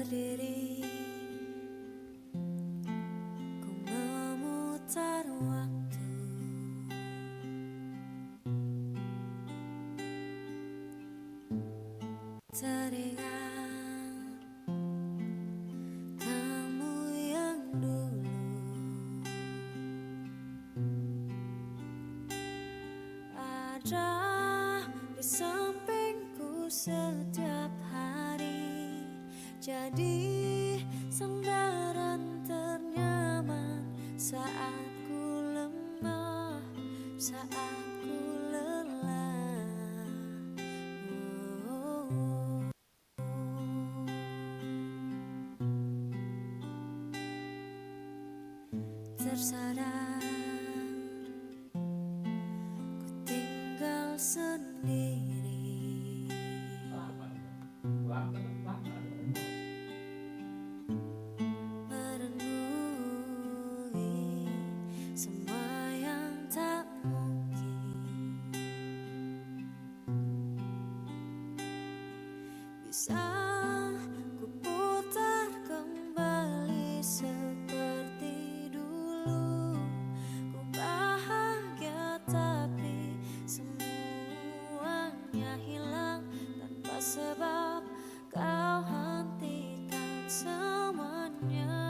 berdiri, ku memutar waktu. Teringat kamu yang dulu ada di sampingku setiap hari, jadi sandaran ternyaman saat ku lemah, saat ku lelah. Tersadar ku tinggal sendiri, merenungi semua yang tak mungkin bisa ku putar kembali seperti dulu. Ku bahagia tapi semuanya hilang tanpa sebab, kau hentikan semuanya.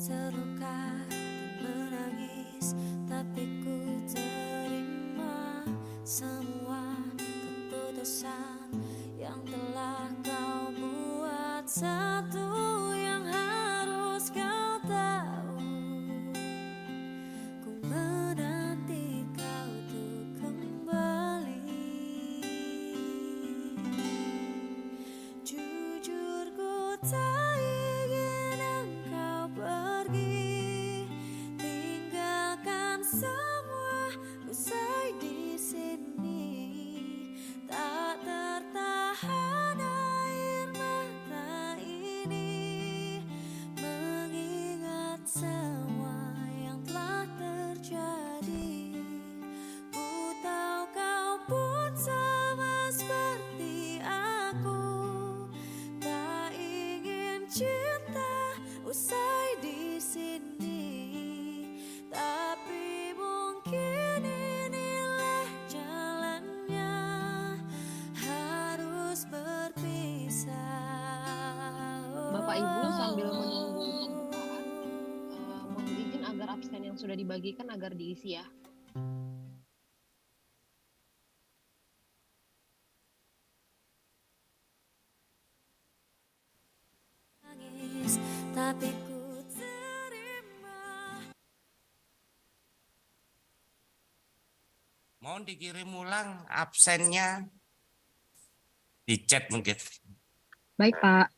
Terluka dan menangis, tapi ku terima semua keputusan yang telah kau buat. Satu yang harus kau tahu, ku menanti kau untuk kembali. Jujur ku tak ingin engkau pergi, tinggalkan semua usai di sini. Tak tertahan air mata ini mengingat semua yang telah terjadi. Ku tahu kau pun sama seperti aku, tak ingin cinta usai di sini, tapi mungkin inilah jalannya, harus berpisah. Bapak Ibu sambil menunggu pembukaan, mohon izin agar absen yang sudah dibagikan agar diisi ya. Nangis, tapi ku terima. Mohon dikirim ulang absennya di chat mungkin. Baik, Pak.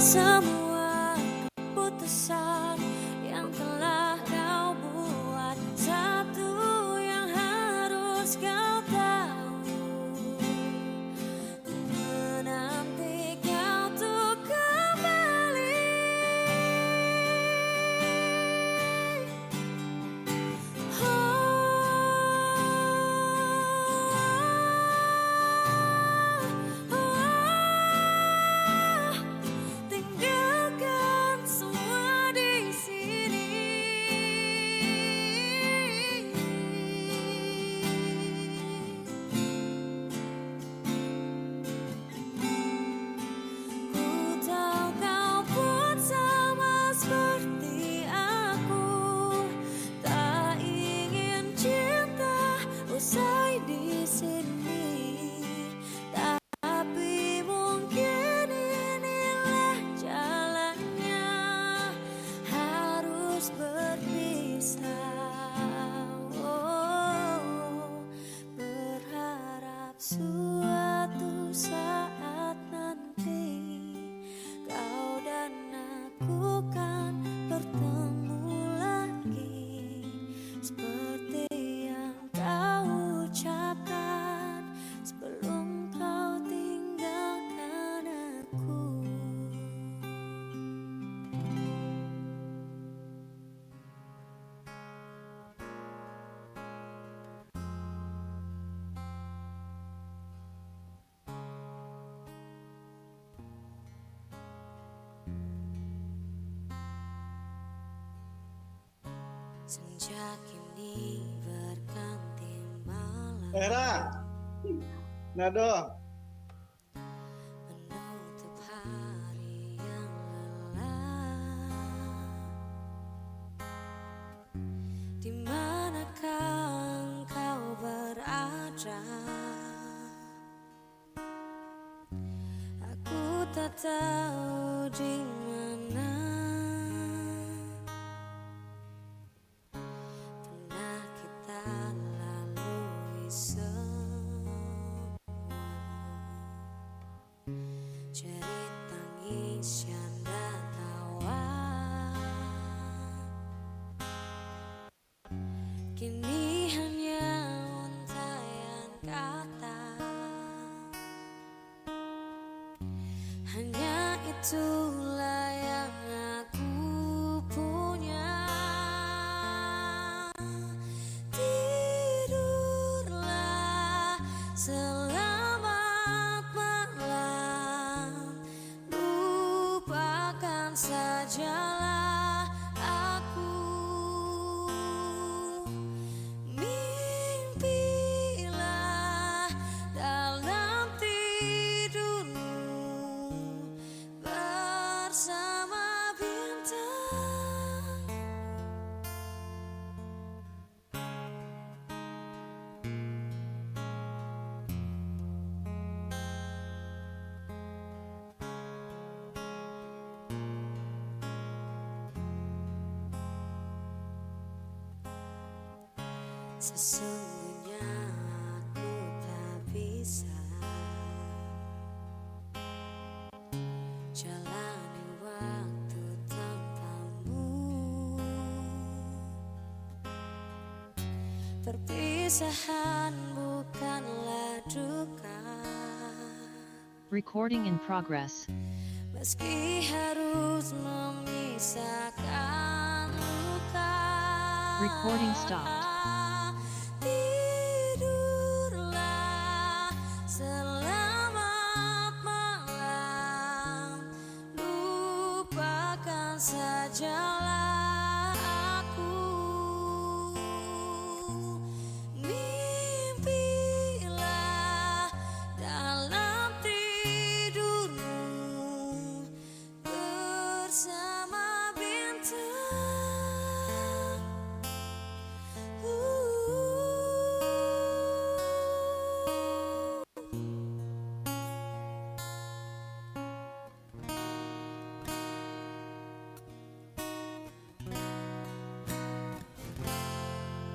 Semua keputusan yang telah kau buat, satu yang harus kau tahu, ku menanti kau untuk kembali. Tinggal Senja kini berganti malam Era, Nado, menutup hari yang lelah. Di manakah engkau berada? Aku tak tahu di mana. Pernah kita lalui semua, jerit tangis canda tawa. Kini hanya untaian kata, hanya itulah yang aku punya. Tidurlah, selamat malam, lupakan sajalah aku. Mimpilah dalam tidurmu bersama bintang. Sesungguhnya aku tak bisa jalani waktu tanpamu. Perpisahan bukanlah duka, Recording in progress. meski harus memisahkan luka. Recording stopped. Tidurlah, selamat malam, lupakan sajalah aku. Mimpilah dalam tidurmu bersama bintang.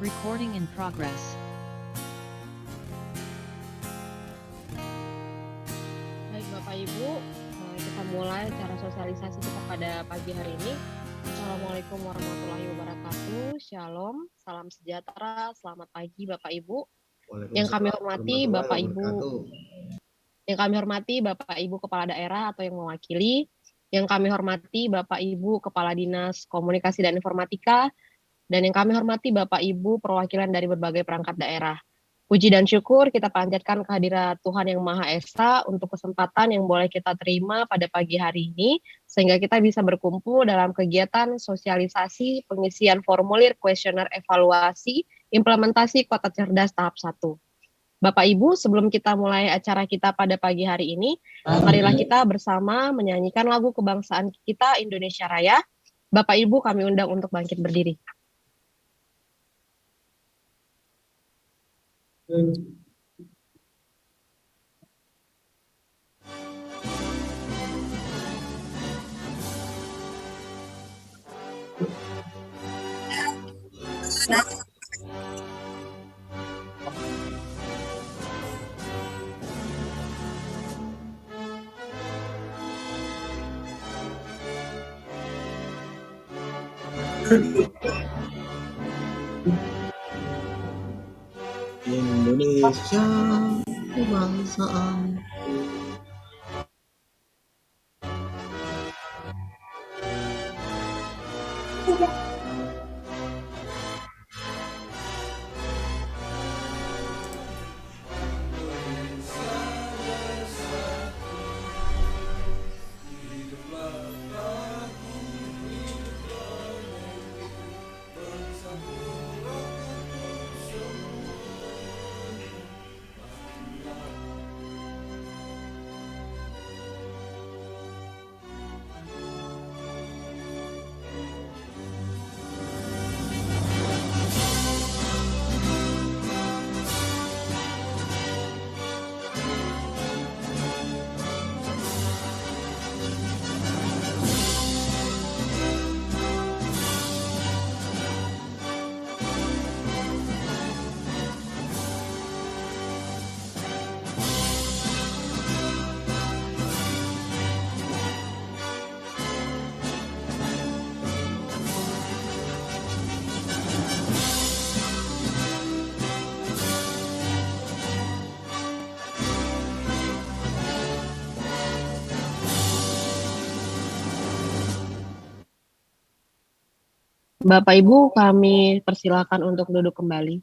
Recording in progress. Baik Bapak Ibu, kita mulai cara sosialisasi kita pada pagi hari ini. Assalamualaikum warahmatullahi wabarakatuh. Shalom, salam sejahtera, selamat pagi Bapak Ibu. Yang kami hormati Bapak Ibu, yang kami hormati Bapak Ibu Kepala Daerah atau yang mewakili, yang kami hormati Bapak Ibu Kepala Dinas Komunikasi dan Informatika, dan yang kami hormati Bapak Ibu perwakilan dari berbagai perangkat daerah. Puji dan syukur kita panjatkan kehadirat Tuhan Yang Maha Esa untuk kesempatan yang boleh kita terima pada pagi hari ini, sehingga kita bisa berkumpul dalam kegiatan sosialisasi pengisian formulir kuesioner evaluasi implementasi Kota Cerdas tahap 1. Bapak Ibu, sebelum kita mulai acara kita pada pagi hari ini, marilah kita bersama menyanyikan lagu kebangsaan kita Indonesia Raya. Bapak Ibu kami undang untuk bangkit berdiri. Indonesia kebangsaan. Bapak Ibu, kami persilakan untuk duduk kembali.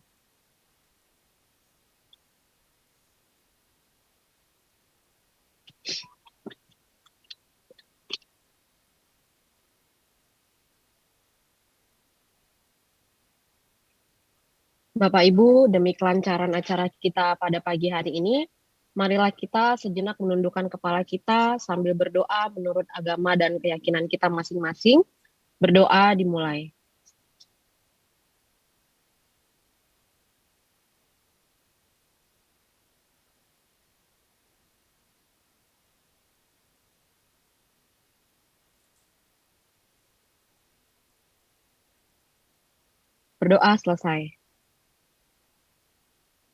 Bapak Ibu, demi kelancaran acara kita pada pagi hari ini, marilah kita sejenak menundukkan kepala kita sambil berdoa menurut agama dan keyakinan kita masing-masing. Berdoa dimulai. Berdoa selesai.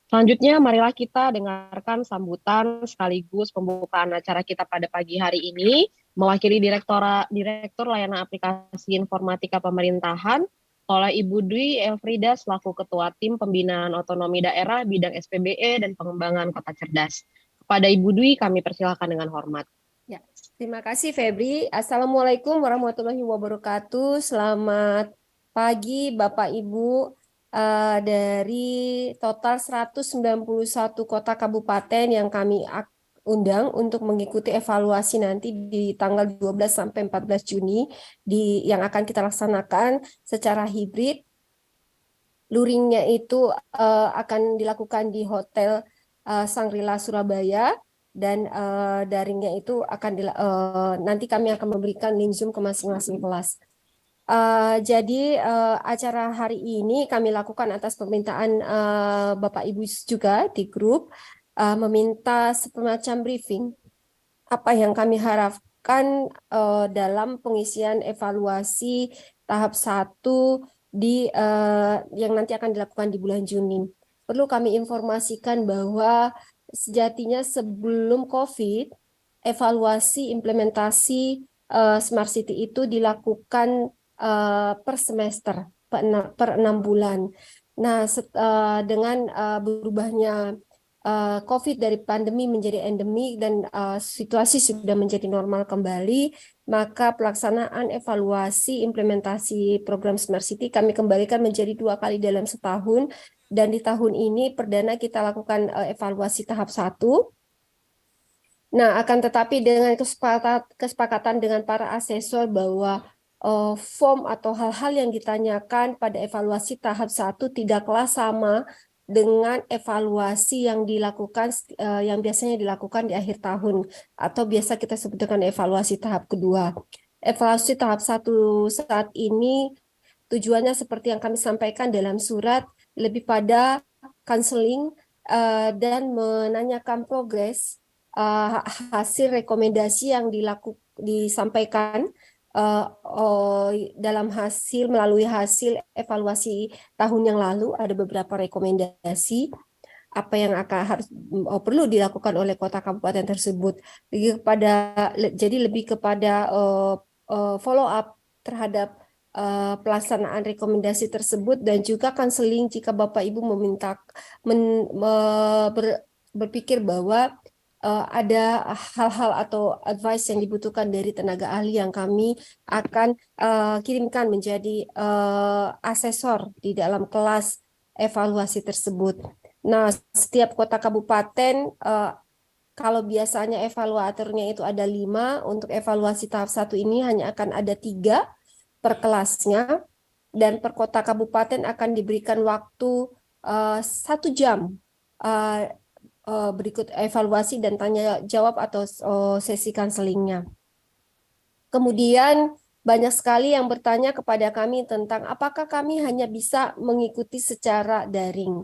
Selanjutnya, marilah kita dengarkan sambutan sekaligus pembukaan acara kita pada pagi hari ini. Mewakili Direktur Layanan Aplikasi Informatika Pemerintahan oleh Ibu Dwi Elfrida selaku Ketua Tim Pembinaan Otonomi Daerah Bidang SPBE dan Pengembangan Kota Cerdas. Kepada Ibu Dwi, kami persilakan dengan hormat. Ya, terima kasih Febri. Assalamualaikum warahmatullahi wabarakatuh. Selamat pagi Bapak Ibu. Dari total 191 kota kabupaten yang kami undang untuk mengikuti evaluasi nanti di tanggal 12 sampai 14 Juni yang akan kita laksanakan secara hibrid. Luringnya itu akan dilakukan di Hotel Shangri-La Surabaya dan daringnya itu akan nanti kami akan memberikan link Zoom ke masing-masing kelas. Jadi acara hari ini kami lakukan atas permintaan Bapak Ibu juga di grup meminta semacam briefing apa yang kami harapkan dalam pengisian evaluasi tahap 1 yang nanti akan dilakukan di bulan Juni. Perlu kami informasikan bahwa sejatinya sebelum COVID, evaluasi implementasi Smart City itu dilakukan per semester, per 6 bulan. Nah, dengan berubahnya COVID dari pandemi menjadi endemi dan situasi sudah menjadi normal kembali, maka pelaksanaan evaluasi implementasi program Smart City kami kembalikan menjadi 2 kali dalam setahun, dan di tahun ini perdana kita lakukan evaluasi tahap 1. Nah, akan tetapi dengan kesepakatan dengan para asesor bahwa form atau hal-hal yang ditanyakan pada evaluasi tahap 1 tidaklah sama dengan evaluasi yang dilakukan yang biasanya dilakukan di akhir tahun atau biasa kita sebut dengan evaluasi tahap kedua. Evaluasi tahap 1 saat ini tujuannya seperti yang kami sampaikan dalam surat, lebih pada counseling dan menanyakan progres hasil rekomendasi yang disampaikan dalam melalui hasil evaluasi tahun yang lalu. Ada beberapa rekomendasi apa yang perlu dilakukan oleh kota kabupaten tersebut. Jadi lebih kepada follow up terhadap pelaksanaan rekomendasi tersebut dan juga konseling jika Bapak Ibu berpikir bahwa ada hal-hal atau advice yang dibutuhkan dari tenaga ahli yang kami akan kirimkan menjadi asesor di dalam kelas evaluasi tersebut. Nah, setiap kota kabupaten kalau biasanya evaluatornya itu ada 5, untuk evaluasi tahap 1 ini hanya akan ada 3 per kelasnya, dan per kota kabupaten akan diberikan waktu 1 jam berikut evaluasi dan tanya jawab atau sesi kanselingnya. Kemudian banyak sekali yang bertanya kepada kami tentang apakah kami hanya bisa mengikuti secara daring.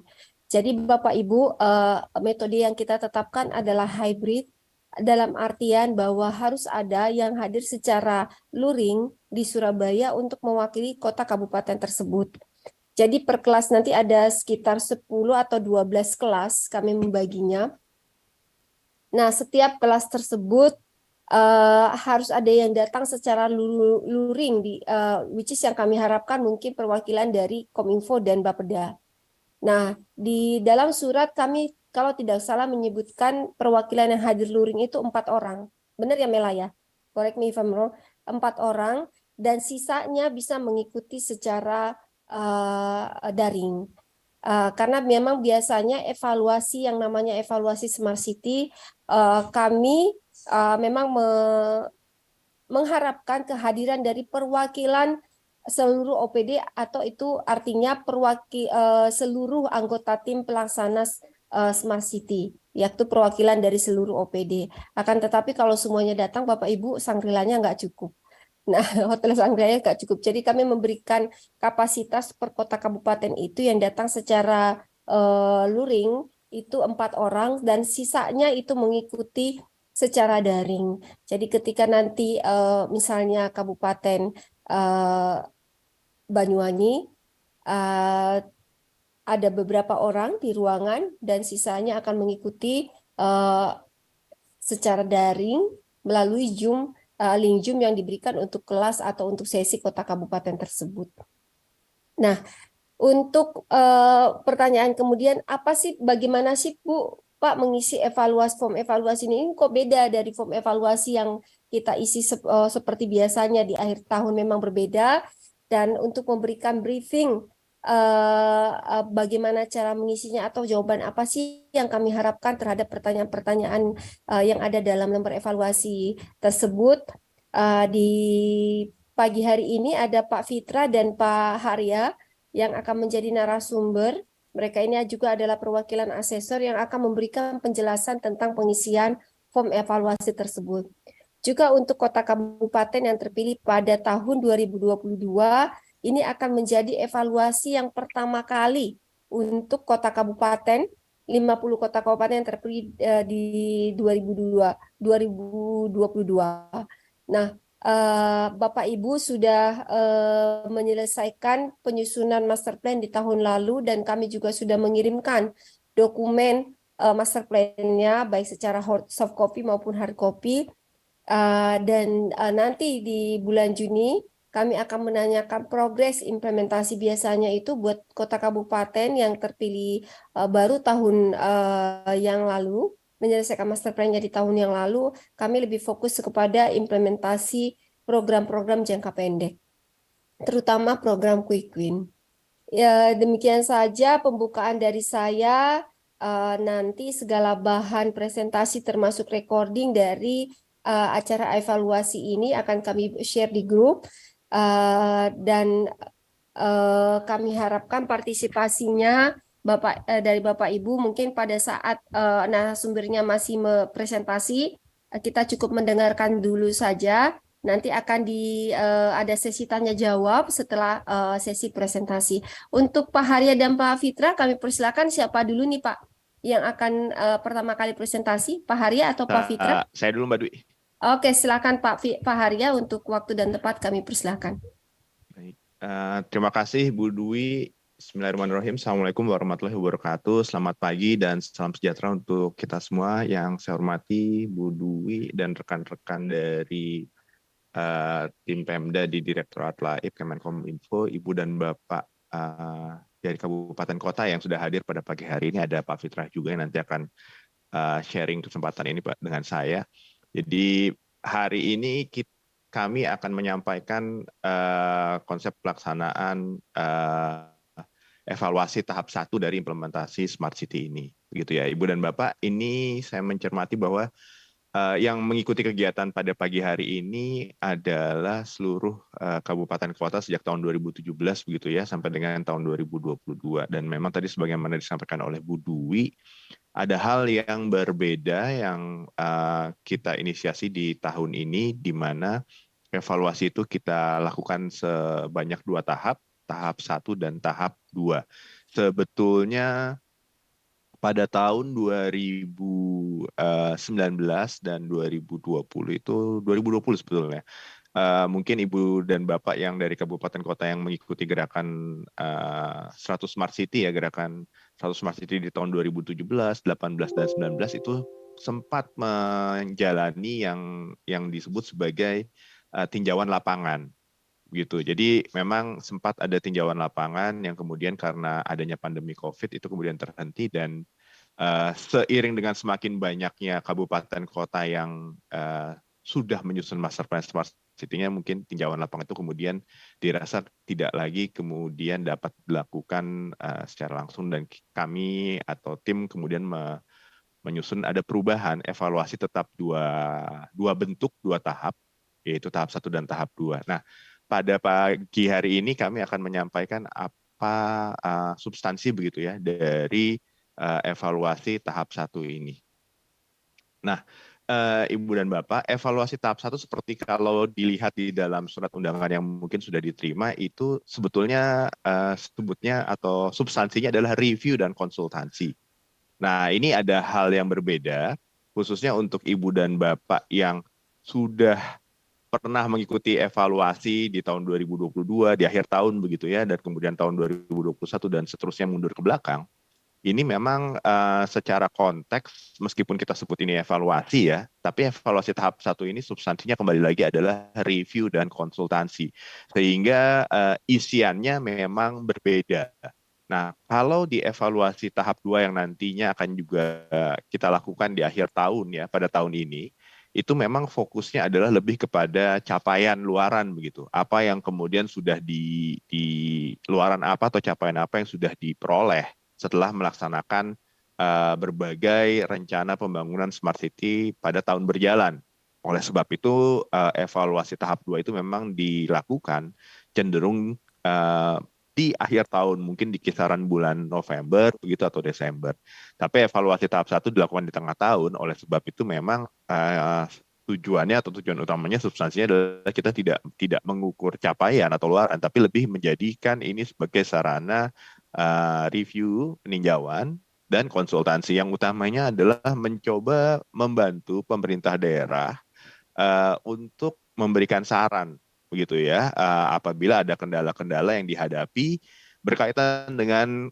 Jadi Bapak Ibu, metode yang kita tetapkan adalah hybrid, dalam artian bahwa harus ada yang hadir secara luring di Surabaya untuk mewakili kota kabupaten tersebut. Jadi per kelas nanti ada sekitar 10 atau 12 kelas kami membaginya. Nah, setiap kelas tersebut harus ada yang datang secara luring, which is yang kami harapkan mungkin perwakilan dari Kominfo dan Bapeda. Nah, di dalam surat kami kalau tidak salah menyebutkan perwakilan yang hadir luring itu 4 orang. Benar ya Mela ya? Correct me if I'm wrong. 4 orang. dan sisanya bisa mengikuti secara daring. Karena memang biasanya evaluasi yang namanya evaluasi Smart City, kami memang mengharapkan kehadiran dari perwakilan seluruh OPD, atau itu artinya seluruh anggota tim pelaksana Smart City, yaitu perwakilan dari seluruh OPD. Akan tetapi kalau semuanya datang, Bapak Ibu, Shangri-La-nya nggak cukup. Nah, Hotel Shangri-La nggak cukup. Jadi kami memberikan kapasitas per kota kabupaten itu yang datang secara luring itu 4 orang, dan sisanya itu mengikuti secara daring. Jadi ketika nanti misalnya Kabupaten Banyuwangi ada beberapa orang di ruangan dan sisanya akan mengikuti secara daring melalui link Zoom yang diberikan untuk kelas atau untuk sesi kota kabupaten tersebut. Nah, untuk pertanyaan kemudian, bagaimana sih Bu, Pak, mengisi form evaluasi ini kok beda dari form evaluasi yang kita isi seperti biasanya di akhir tahun, memang berbeda. Dan untuk memberikan briefing bagaimana cara mengisinya atau jawaban apa sih yang kami harapkan terhadap pertanyaan-pertanyaan yang ada dalam lembar evaluasi tersebut, di pagi hari ini ada Pak Fitra dan Pak Harya yang akan menjadi narasumber. Mereka ini juga adalah perwakilan asesor yang akan memberikan penjelasan tentang pengisian form evaluasi tersebut. Juga untuk kota kabupaten yang terpilih pada tahun 2022, ini akan menjadi evaluasi yang pertama kali untuk kota kabupaten, 50 kota kabupaten yang terpilih di 2022. Nah, Bapak Ibu sudah menyelesaikan penyusunan master plan di tahun lalu, dan kami juga sudah mengirimkan dokumen master plan-nya baik secara soft copy maupun hard copy. Dan nanti di bulan Juni kami akan menanyakan progres implementasi biasanya itu buat kota kabupaten yang terpilih baru tahun yang lalu, menyelesaikan master plan-nya di tahun yang lalu. Kami lebih fokus kepada implementasi program-program jangka pendek, terutama program Quick Win. Ya, demikian saja pembukaan dari saya. Nanti segala bahan presentasi termasuk recording dari acara evaluasi ini akan kami share di grup, dan kami harapkan partisipasinya dari Bapak Ibu. Mungkin pada saat narasumbernya masih presentasi, kita cukup mendengarkan dulu saja. Nanti akan ada sesi tanya jawab setelah sesi presentasi. Untuk Pak Harya dan Pak Fitra, kami persilakan. Siapa dulu nih Pak yang akan pertama kali presentasi, Pak Harya atau Pak Fitra? Saya dulu Mbak Dwi. Oke, silakan Pak Harya, untuk waktu dan tempat kami persilakan. Baik. Terima kasih Bu Dwi. Bismillahirrahmanirrahim. Assalamualaikum warahmatullahi wabarakatuh. Selamat pagi dan salam sejahtera untuk kita semua. Yang saya hormati Bu Dwi dan rekan-rekan dari tim Pemda di Direktorat Laib Kemenkominfo, Ibu dan Bapak dari kabupaten kota yang sudah hadir pada pagi hari ini. Ada Pak Fitrah juga yang nanti akan sharing kesempatan ini Pak dengan saya. Jadi hari ini kami akan menyampaikan konsep pelaksanaan evaluasi tahap 1 dari implementasi Smart City ini. Begitu ya Ibu dan Bapak. Ini saya mencermati bahwa yang mengikuti kegiatan pada pagi hari ini adalah seluruh kabupaten kota sejak tahun 2017 begitu ya sampai dengan tahun 2022. Dan memang tadi sebagaimana disampaikan oleh Bu Dwi, ada hal yang berbeda yang kita inisiasi di tahun ini, di mana evaluasi itu kita lakukan sebanyak 2 tahap, tahap 1 dan tahap 2. Sebetulnya pada tahun 2019 dan 2020 itu 2020 sebetulnya. Mungkin Ibu dan Bapak yang dari kabupaten kota yang mengikuti gerakan 100 Smart City ya, gerakan 100 Smart City di tahun 2017, 18 dan 19 itu sempat menjalani yang disebut sebagai tinjauan lapangan. Gitu. Jadi memang sempat ada tinjauan lapangan yang kemudian karena adanya pandemi COVID itu kemudian terhenti, dan seiring dengan semakin banyaknya kabupaten kota yang sudah menyusun master plan Smart City-nya mungkin tinjauan lapangan itu kemudian dirasa tidak lagi kemudian dapat dilakukan secara langsung, dan kami atau tim kemudian menyusun ada perubahan evaluasi tetap dua bentuk, dua tahap, yaitu tahap 1 dan tahap 2. Nah, pada pagi hari ini kami akan menyampaikan apa substansi begitu ya dari evaluasi tahap 1 ini. Nah, Ibu dan Bapak, evaluasi tahap 1 seperti kalau dilihat di dalam surat undangan yang mungkin sudah diterima, itu sebetulnya sebutnya atau substansinya adalah review dan konsultansi. Nah, ini ada hal yang berbeda, khususnya untuk Ibu dan Bapak yang sudah pernah mengikuti evaluasi di tahun 2022, di akhir tahun begitu ya, dan kemudian tahun 2021 dan seterusnya mundur ke belakang. Ini memang secara konteks, meskipun kita sebut ini evaluasi ya, tapi evaluasi tahap 1 ini substansinya kembali lagi adalah review dan konsultansi. Sehingga isiannya memang berbeda. Nah, kalau di evaluasi tahap 2 yang nantinya akan juga kita lakukan di akhir tahun ya, pada tahun ini, itu memang fokusnya adalah lebih kepada capaian luaran begitu. Apa yang kemudian sudah di luaran apa atau capaian apa yang sudah diperoleh setelah melaksanakan berbagai rencana pembangunan Smart City pada tahun berjalan. Oleh sebab itu, evaluasi tahap 2 itu memang dilakukan cenderung di akhir tahun, mungkin di kisaran bulan November begitu atau Desember. Tapi evaluasi tahap 1 dilakukan di tengah tahun, oleh sebab itu memang tujuannya atau tujuan utamanya substansinya adalah kita tidak mengukur capaian atau luaran, tapi lebih menjadikan ini sebagai sarana review, peninjauan, dan konsultansi. Yang utamanya adalah mencoba membantu pemerintah daerah untuk memberikan saran begitu ya, apabila ada kendala-kendala yang dihadapi berkaitan dengan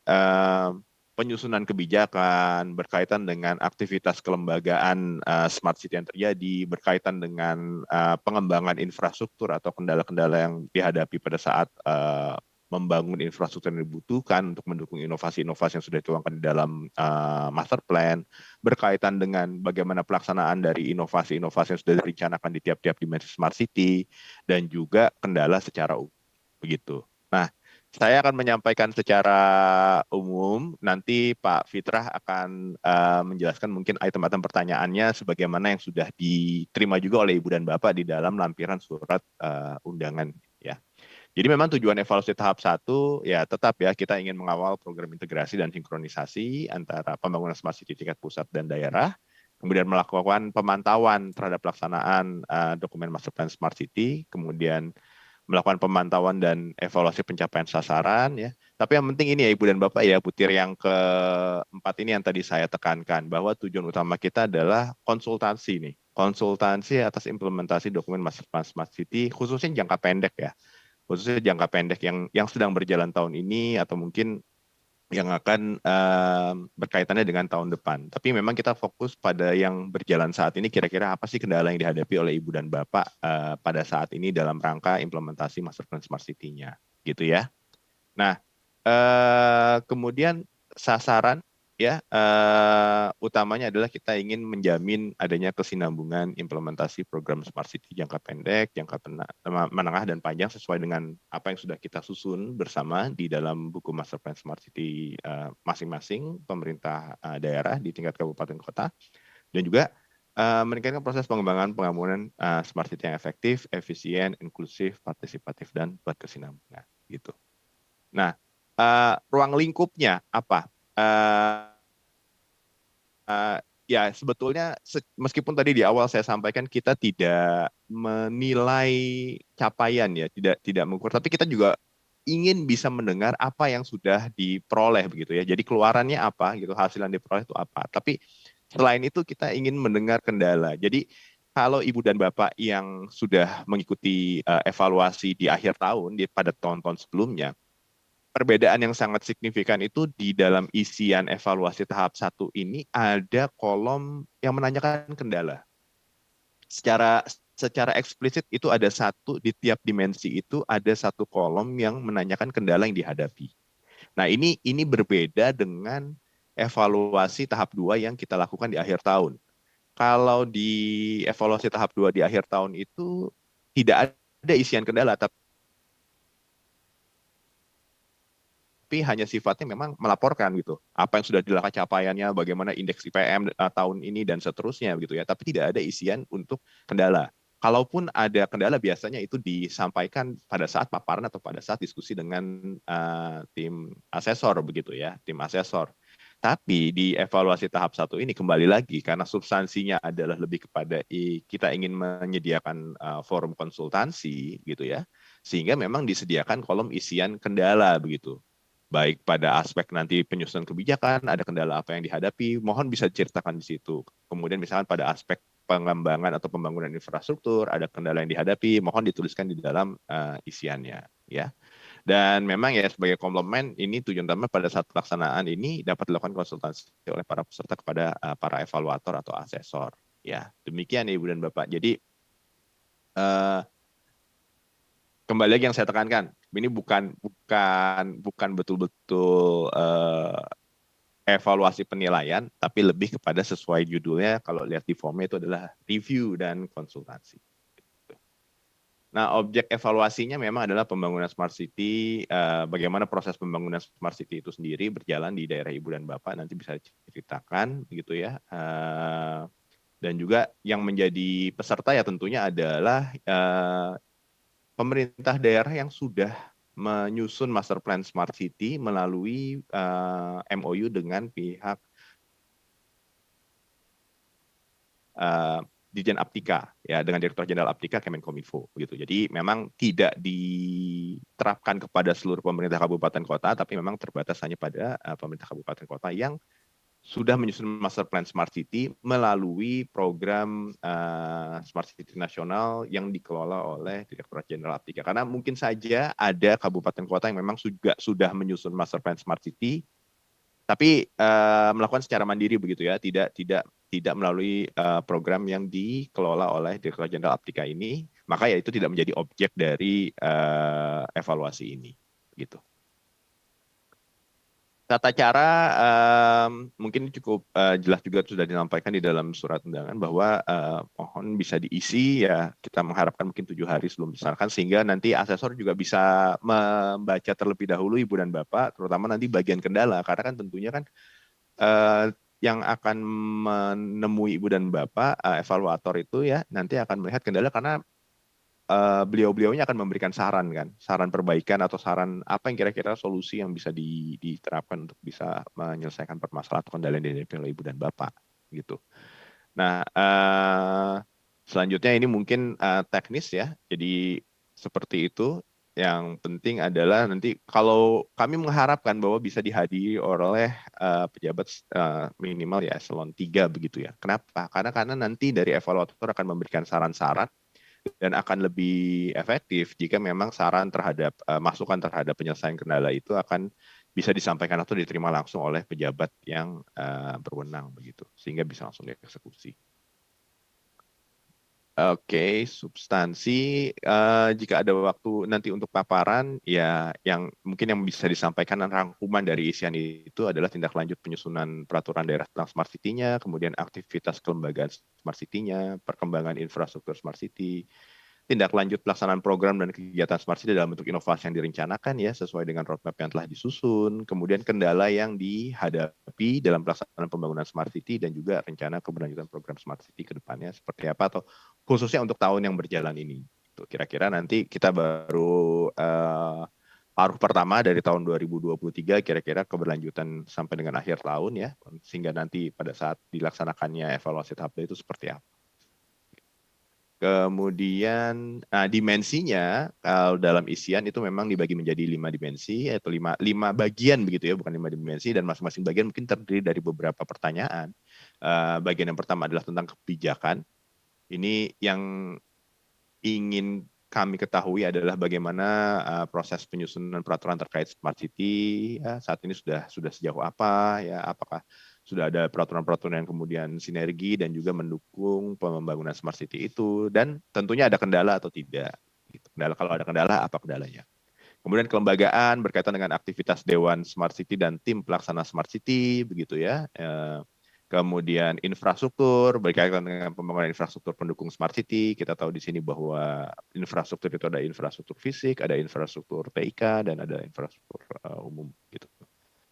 penyusunan kebijakan, berkaitan dengan aktivitas kelembagaan Smart City yang terjadi, berkaitan dengan pengembangan infrastruktur atau kendala-kendala yang dihadapi pada saat membangun infrastruktur yang dibutuhkan untuk mendukung inovasi-inovasi yang sudah dituangkan di dalam master plan, berkaitan dengan bagaimana pelaksanaan dari inovasi-inovasi yang sudah direncanakan di tiap-tiap dimensi Smart City, dan juga kendala secara umum. Begitu. Nah, saya akan menyampaikan secara umum, nanti Pak Fitrah akan menjelaskan mungkin item-item pertanyaannya sebagaimana yang sudah diterima juga oleh Ibu dan Bapak di dalam lampiran surat undangan ya. Jadi memang tujuan evaluasi tahap 1 ya tetap ya kita ingin mengawal program integrasi dan sinkronisasi antara pembangunan Smart City tingkat pusat dan daerah, kemudian melakukan pemantauan terhadap pelaksanaan dokumen Master Plan Smart City, kemudian melakukan pemantauan dan evaluasi pencapaian sasaran ya. Tapi yang penting ini ya Ibu dan Bapak ya, butir yang keempat ini yang tadi saya tekankan, bahwa tujuan utama kita adalah konsultasi nih. Konsultasi atas implementasi dokumen Master Plan Smart City khususnya jangka pendek ya. Khususnya jangka pendek yang sedang berjalan tahun ini atau mungkin yang akan berkaitannya dengan tahun depan. Tapi memang kita fokus pada yang berjalan saat ini, kira-kira apa sih kendala yang dihadapi oleh Ibu dan Bapak pada saat ini dalam rangka implementasi Master Plan Smart City-nya, gitu ya. Nah, kemudian sasaran ya utamanya adalah kita ingin menjamin adanya kesinambungan implementasi program Smart City jangka pendek, jangka menengah dan panjang sesuai dengan apa yang sudah kita susun bersama di dalam buku Master Plan Smart City masing-masing pemerintah daerah di tingkat kabupaten kota, dan juga meningkatkan proses pengembangan pembangunan Smart City yang efektif, efisien, inklusif, partisipatif, dan berkesinambungan gitu. Nah, ruang lingkupnya apa? Ya sebetulnya meskipun tadi di awal saya sampaikan kita tidak menilai capaian ya, tidak mengukur, tapi kita juga ingin bisa mendengar apa yang sudah diperoleh begitu ya. Jadi keluarannya apa gitu, hasil yang diperoleh itu apa. Tapi selain itu kita ingin mendengar kendala. Jadi kalau Ibu dan Bapak yang sudah mengikuti evaluasi di akhir tahun pada tahun-tahun sebelumnya, perbedaan yang sangat signifikan itu di dalam isian evaluasi tahap 1 ini ada kolom yang menanyakan kendala. Secara eksplisit itu ada satu di tiap dimensi itu ada satu kolom yang menanyakan kendala yang dihadapi. Nah, ini berbeda dengan evaluasi tahap 2 yang kita lakukan di akhir tahun. Kalau di evaluasi tahap 2 di akhir tahun itu tidak ada isian kendala, tapi hanya sifatnya memang melaporkan gitu. Apa yang sudah dilakukan capaiannya, bagaimana indeks IPM tahun ini dan seterusnya gitu ya. Tapi tidak ada isian untuk kendala. Kalaupun ada kendala biasanya itu disampaikan pada saat paparan atau pada saat diskusi dengan tim asesor begitu ya, tim asesor. Tapi di evaluasi tahap 1 ini kembali lagi karena substansinya adalah lebih kepada kita ingin menyediakan forum konsultansi gitu ya. Sehingga memang disediakan kolom isian kendala begitu. Baik pada aspek nanti penyusunan kebijakan, ada kendala apa yang dihadapi, mohon bisa diceritakan di situ. Kemudian misalkan pada aspek pengembangan atau pembangunan infrastruktur, ada kendala yang dihadapi, mohon dituliskan di dalam isiannya, ya. Dan memang ya sebagai komplement ini tujuan utama pada saat pelaksanaan ini dapat dilakukan konsultasi oleh para peserta kepada para evaluator atau asesor, ya. Demikian Ibu dan Bapak. Jadi kembali lagi yang saya tekankan, ini bukan betul-betul evaluasi penilaian, tapi lebih kepada sesuai judulnya, kalau lihat di formnya itu adalah review dan konsultasi. Nah, objek evaluasinya memang adalah pembangunan Smart City, bagaimana proses pembangunan Smart City itu sendiri berjalan di daerah Ibu dan Bapak, nanti bisa diceritakan, begitu ya. Dan juga yang menjadi peserta ya tentunya adalah pemerintah daerah yang sudah menyusun master plan Smart City melalui MOU dengan pihak Dirjen Aptika ya, dengan Direktur Jenderal Aptika Kemenkominfo gitu. Jadi memang tidak diterapkan kepada seluruh pemerintah kabupaten kota, tapi memang terbatas hanya pada pemerintah kabupaten kota yang sudah menyusun master plan Smart City melalui program Smart City nasional yang dikelola oleh Direktorat Jenderal Aptika. Karena mungkin saja ada kabupaten kota yang memang sudah menyusun master plan Smart City, tapi melakukan secara mandiri begitu ya, tidak melalui program yang dikelola oleh Direktorat Jenderal Aptika ini, maka ya itu tidak menjadi objek dari evaluasi ini, gitu. Tata cara mungkin cukup jelas juga sudah disampaikan di dalam surat undangan bahwa mohon bisa diisi ya, kita mengharapkan mungkin 7 hari sebelum dilaksanakan sehingga nanti asesor juga bisa membaca terlebih dahulu Ibu dan Bapak, terutama nanti bagian kendala, karena kan tentunya kan yang akan menemui Ibu dan Bapak evaluator itu ya nanti akan melihat kendala karena beliau-beliaunya akan memberikan saran kan, saran perbaikan atau saran apa yang kira-kira solusi yang bisa diterapkan untuk bisa menyelesaikan permasalahan atau kendala yang dihadapi oleh Ibu dan Bapak gitu. Nah, selanjutnya ini mungkin teknis ya, jadi seperti itu. Yang penting adalah nanti kalau kami mengharapkan bahwa bisa dihadiri oleh pejabat minimal ya eselon 3 begitu ya. Kenapa? Karena nanti dari evaluator akan memberikan saran-saran dan akan lebih efektif jika memang saran terhadap masukan terhadap penyelesaian kendala itu akan bisa disampaikan atau diterima langsung oleh pejabat yang berwenang begitu, sehingga bisa langsung dieksekusi. Oke, substansi jika ada waktu nanti untuk paparan ya yang mungkin yang bisa disampaikan rangkuman dari isian itu adalah tindak lanjut penyusunan peraturan daerah tentang Smart City-nya, kemudian aktivitas kelembagaan Smart City-nya, perkembangan infrastruktur Smart City, tindak lanjut pelaksanaan program dan kegiatan Smart City dalam bentuk inovasi yang direncanakan ya sesuai dengan roadmap yang telah disusun, kemudian kendala yang dihadapi dalam pelaksanaan pembangunan Smart City dan juga rencana keberlanjutan program Smart City ke depannya seperti apa atau khususnya untuk tahun yang berjalan ini. Kira-kira nanti kita baru paruh pertama dari tahun 2023 kira-kira keberlanjutan sampai dengan akhir tahun ya, sehingga nanti pada saat dilaksanakannya evaluasi tahap itu seperti apa. Kemudian dimensinya kalau dalam isian itu memang dibagi menjadi 5 dimensi atau 5 bagian begitu ya, bukan 5 dimensi, dan masing-masing bagian mungkin terdiri dari beberapa pertanyaan. Bagian yang pertama adalah tentang kebijakan. Ini yang ingin kami ketahui adalah bagaimana proses penyusunan peraturan terkait Smart City ya, saat ini sudah sejauh apa ya, apakah sudah ada peraturan-peraturan yang kemudian sinergi dan juga mendukung pembangunan Smart City itu, dan tentunya ada kendala atau tidak. Kendala, kalau ada kendala apa kendalanya. Kemudian kelembagaan berkaitan dengan aktivitas Dewan Smart City dan tim pelaksana Smart City begitu ya. Kemudian infrastruktur, berkaitan dengan pembangunan infrastruktur pendukung smart city. Kita tahu di sini bahwa infrastruktur itu ada infrastruktur fisik, ada infrastruktur TIK, dan ada infrastruktur umum gitu.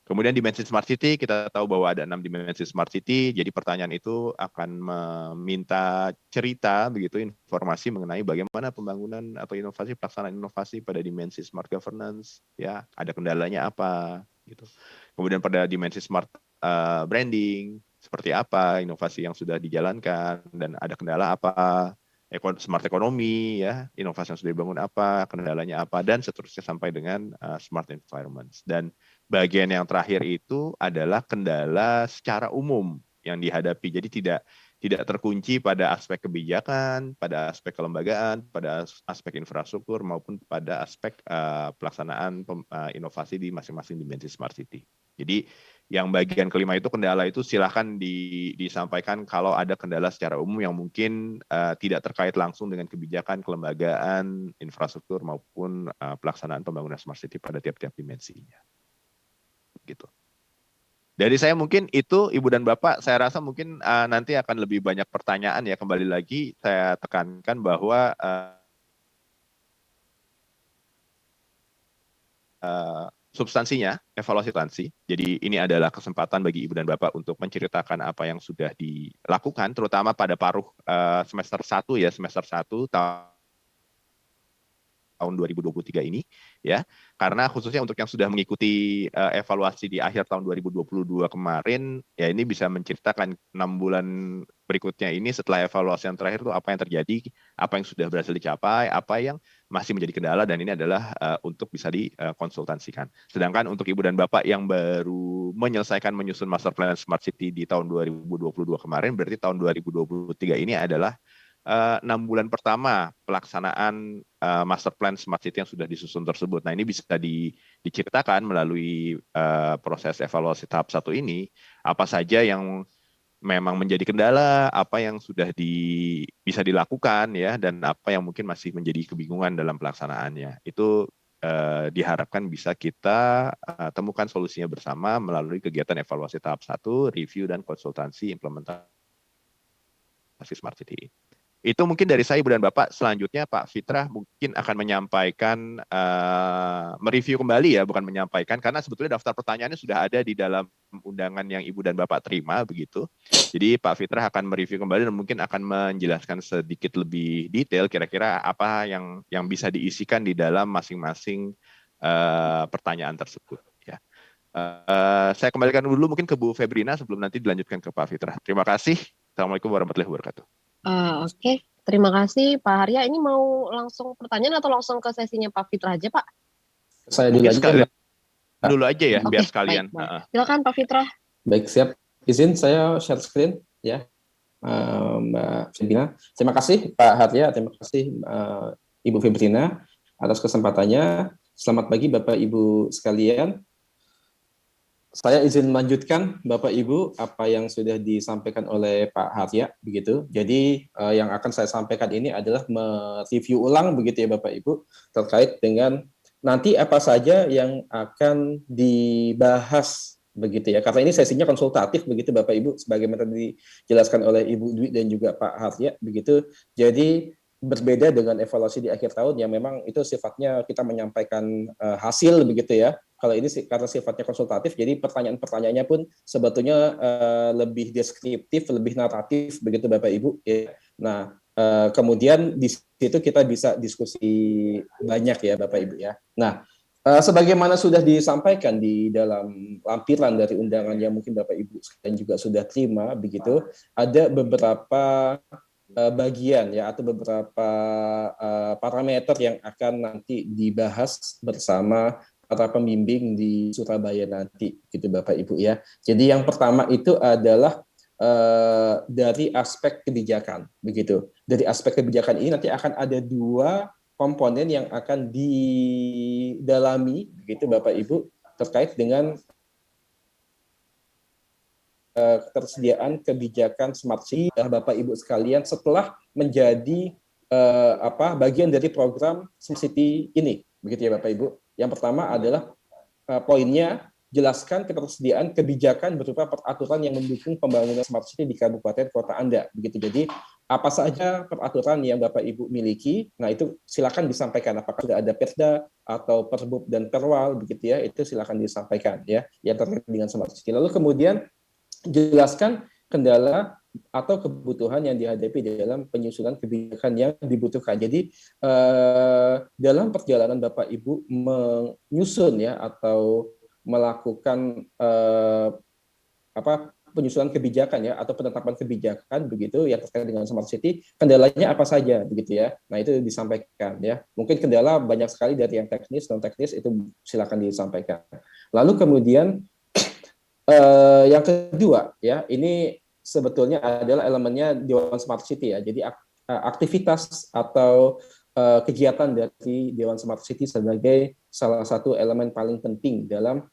Kemudian dimensi smart city, kita tahu bahwa ada 6 dimensi smart city. Jadi pertanyaan itu akan meminta cerita, begitu, informasi mengenai bagaimana pembangunan atau inovasi, pelaksanaan inovasi pada dimensi smart governance, ya, ada kendalanya apa, gitu. Kemudian pada dimensi smart branding, seperti apa inovasi yang sudah dijalankan dan ada kendala apa, smart ekonomi, ya, inovasi yang sudah dibangun apa, kendalanya apa, dan seterusnya sampai dengan smart environments. Dan bagian yang terakhir itu adalah kendala secara umum yang dihadapi. Jadi tidak terkunci pada aspek kebijakan, pada aspek kelembagaan, pada aspek infrastruktur, maupun pada aspek pelaksanaan inovasi di masing-masing dimensi smart city. Jadi yang bagian kelima itu kendala itu silahkan disampaikan kalau ada kendala secara umum yang mungkin tidak terkait langsung dengan kebijakan, kelembagaan, infrastruktur, maupun pelaksanaan pembangunan smart city pada tiap-tiap dimensinya. Gitu. Dari saya mungkin itu, Ibu dan Bapak, saya rasa mungkin nanti akan lebih banyak pertanyaan ya. Kembali lagi saya tekankan bahwa substansinya, evaluasi substansi. Jadi ini adalah kesempatan bagi Ibu dan Bapak untuk menceritakan apa yang sudah dilakukan, terutama pada paruh semester 1 ya, semester 1 tahun 2023 ini, ya. Karena khususnya untuk yang sudah mengikuti evaluasi di akhir tahun 2022 kemarin, ya ini bisa menceritakan 6 bulan berikutnya ini setelah evaluasi yang terakhir itu apa yang terjadi, apa yang sudah berhasil dicapai, apa yang masih menjadi kendala, dan ini adalah untuk bisa dikonsultasikan. Sedangkan untuk Ibu dan Bapak yang baru menyelesaikan menyusun Master Plan Smart City di tahun 2022 kemarin, berarti tahun 2023 ini adalah 6 bulan pertama pelaksanaan Master Plan Smart City yang sudah disusun tersebut. Nah, ini bisa diceritakan melalui proses evaluasi tahap 1 ini, apa saja yang memang menjadi kendala, apa yang sudah bisa dilakukan, ya, dan apa yang mungkin masih menjadi kebingungan dalam pelaksanaannya. Itu diharapkan bisa kita temukan solusinya bersama melalui kegiatan evaluasi tahap 1, review dan konsultasi implementasi Smart City. Itu mungkin dari saya, Ibu dan Bapak. Selanjutnya Pak Fitrah mungkin akan menyampaikan, mereview kembali ya, bukan menyampaikan, karena sebetulnya daftar pertanyaannya sudah ada di dalam undangan yang Ibu dan Bapak terima, begitu. Jadi Pak Fitrah akan mereview kembali dan mungkin akan menjelaskan sedikit lebih detail kira-kira apa yang bisa diisikan di dalam masing-masing pertanyaan tersebut. Ya. Saya kembalikan dulu mungkin ke Bu Febrina sebelum nanti dilanjutkan ke Pak Fitrah. Terima kasih. Assalamualaikum warahmatullahi wabarakatuh. Oke, terima kasih Pak Arya. Ini mau langsung pertanyaan atau langsung ke sesinya Pak Fitra aja, Pak? Saya dulu aja. Dulu aja ya, biar Oke, sekalian. baik. Silakan Pak Fitra. Baik, siap. Izin saya share screen ya, Mbak Febrina. Terima kasih Pak Arya, terima kasih Ibu Febrina atas kesempatannya. Selamat pagi Bapak Ibu sekalian. Saya izin melanjutkan Bapak Ibu apa yang sudah disampaikan oleh Pak Harya, begitu. Jadi yang akan saya sampaikan ini adalah mereview ulang begitu ya Bapak Ibu terkait dengan nanti apa saja yang akan dibahas begitu ya. Karena ini sesinya konsultatif begitu Bapak Ibu, sebagaimana dijelaskan oleh Ibu Dwi dan juga Pak Harya begitu. Jadi berbeda dengan evaluasi di akhir tahun yang memang itu sifatnya kita menyampaikan hasil begitu ya. Kalau ini karena sifatnya konsultatif, jadi pertanyaan-pertanyaannya pun sebetulnya lebih deskriptif, lebih naratif begitu Bapak Ibu. Ya. Nah, kemudian di situ kita bisa diskusi banyak ya Bapak Ibu ya. Nah, sebagaimana sudah disampaikan di dalam lampiran dari undangan yang mungkin Bapak Ibu sekalian juga sudah terima begitu, ada beberapa bagian ya atau beberapa parameter yang akan nanti dibahas bersama para pembimbing di Surabaya nanti gitu Bapak Ibu ya. Jadi yang pertama itu adalah dari aspek kebijakan begitu. Dari aspek kebijakan ini nanti akan ada 2 komponen yang akan didalami begitu Bapak Ibu terkait dengan ketersediaan kebijakan Smart City Bapak Ibu sekalian setelah menjadi bagian dari program Smart City ini begitu ya Bapak Ibu. Yang pertama adalah poinnya jelaskan ketersediaan kebijakan berupa peraturan yang mendukung pembangunan smart city di kabupaten kota Anda. Begitu. Jadi apa saja peraturan yang Bapak Ibu miliki, nah itu silakan disampaikan. Apakah sudah ada Perda atau Perbub dan Perwal, begitu ya, itu silakan disampaikan ya, yang terkait dengan smart city. Lalu kemudian jelaskan kendala atau kebutuhan yang dihadapi dalam penyusunan kebijakan yang dibutuhkan. Jadi dalam perjalanan Bapak Ibu menyusun ya atau melakukan penyusunan kebijakan ya atau penetapan kebijakan begitu yang terkait dengan smart city, kendalanya apa saja begitu ya. Nah, itu disampaikan ya. Mungkin kendala banyak sekali dari yang teknis, non teknis, itu silakan disampaikan. Lalu kemudian yang kedua ya, ini sebetulnya adalah elemennya Dewan Smart City ya. Jadi aktivitas atau kegiatan dari Dewan Smart City sebagai salah satu elemen paling penting dalam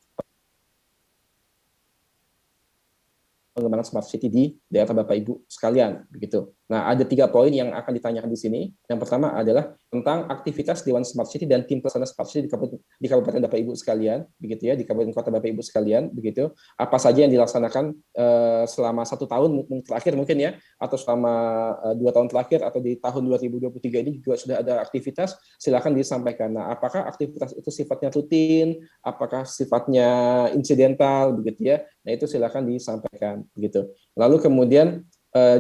pengembangan smart city di daerah Bapak Ibu sekalian begitu. Nah, ada 3 poin yang akan ditanyakan di sini. Yang pertama adalah tentang aktivitas Dewan Smart City dan tim pelaksana smart city di Kabupaten Bapak Ibu sekalian, begitu ya, di Kabupaten Kota Bapak Ibu sekalian, begitu. Apa saja yang dilaksanakan selama 1 tahun terakhir mungkin ya, atau selama 2 tahun terakhir atau di tahun 2023 ini juga sudah ada aktivitas, silakan disampaikan. Nah, apakah aktivitas itu sifatnya rutin, apakah sifatnya insidental, begitu ya. Nah, itu silakan disampaikan, begitu. Lalu kemudian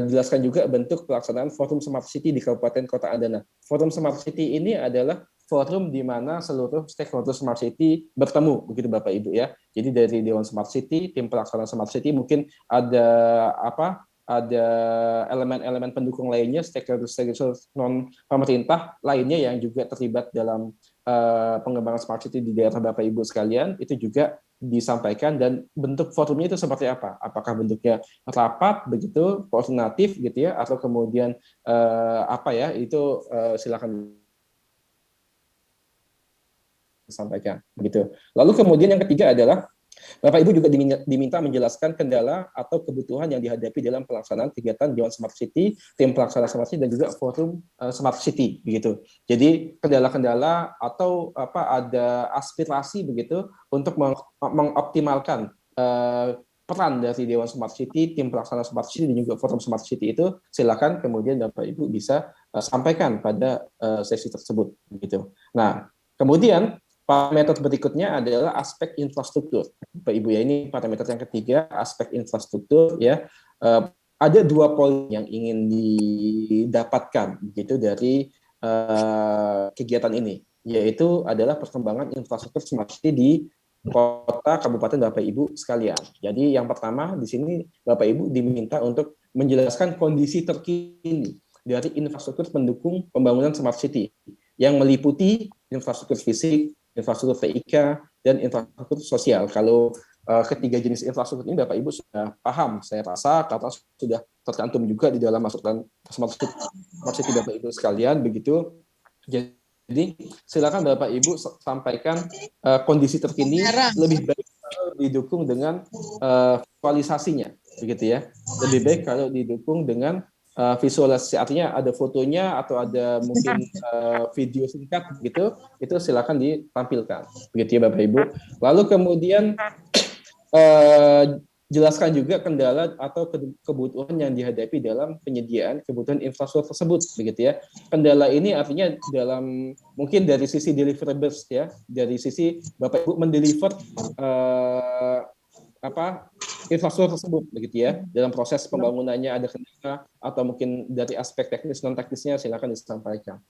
jelaskan juga bentuk pelaksanaan Forum Smart City di Kabupaten Kota Anda. Forum Smart City ini adalah forum di mana seluruh stakeholder Smart City bertemu, begitu Bapak Ibu ya. Jadi dari Dewan Smart City, tim pelaksana Smart City, mungkin ada ada elemen-elemen pendukung lainnya, stakeholder non pemerintah lainnya yang juga terlibat dalam pengembangan Smart City di daerah Bapak Ibu sekalian, itu juga disampaikan. Dan bentuk forumnya itu seperti apa? Apakah bentuknya rapat begitu, koordinatif gitu ya, atau kemudian itu silakan disampaikan begitu. Lalu kemudian yang ketiga adalah Bapak Ibu juga diminta menjelaskan kendala atau kebutuhan yang dihadapi dalam pelaksanaan kegiatan Dewan Smart City, tim pelaksana Smart City, dan juga forum Smart City begitu. Jadi kendala-kendala atau ada aspirasi begitu untuk mengoptimalkan peran dari Dewan Smart City, tim pelaksana Smart City, dan juga forum Smart City itu, silakan kemudian Bapak Ibu bisa sampaikan pada sesi tersebut begitu. Nah, kemudian parameter berikutnya adalah aspek infrastruktur. Bapak Ibu ya, ini parameter yang ketiga, aspek infrastruktur ya. Ada 2 poin yang ingin didapatkan begitu dari kegiatan ini, yaitu adalah perkembangan infrastruktur smart city di kota kabupaten Bapak Ibu sekalian. Jadi yang pertama di sini Bapak Ibu diminta untuk menjelaskan kondisi terkini dari infrastruktur pendukung pembangunan smart city yang meliputi infrastruktur fisik, infrastruktur TIK, dan infrastruktur sosial. Kalau ketiga jenis infrastruktur ini Bapak Ibu sudah paham, saya rasa, karena sudah tercantum juga di dalam masukan smart city Bapak Ibu sekalian begitu. Jadi silakan Bapak Ibu sampaikan kondisi terkini, lebih baik kalau didukung dengan visualisasinya begitu ya. Lebih baik kalau didukung dengan visualisasi, artinya ada fotonya atau ada mungkin video singkat gitu, itu silakan ditampilkan begitu ya Bapak Ibu. Lalu kemudian jelaskan juga kendala atau kebutuhan yang dihadapi dalam penyediaan kebutuhan infrastruktur tersebut begitu ya. Kendala ini artinya dalam mungkin dari sisi deliverables ya, dari sisi Bapak Ibu mendeliver infrastruktur tersebut begitu ya. Dalam proses pembangunannya ada kendala atau mungkin dari aspek teknis non teknisnya silakan disampaikan.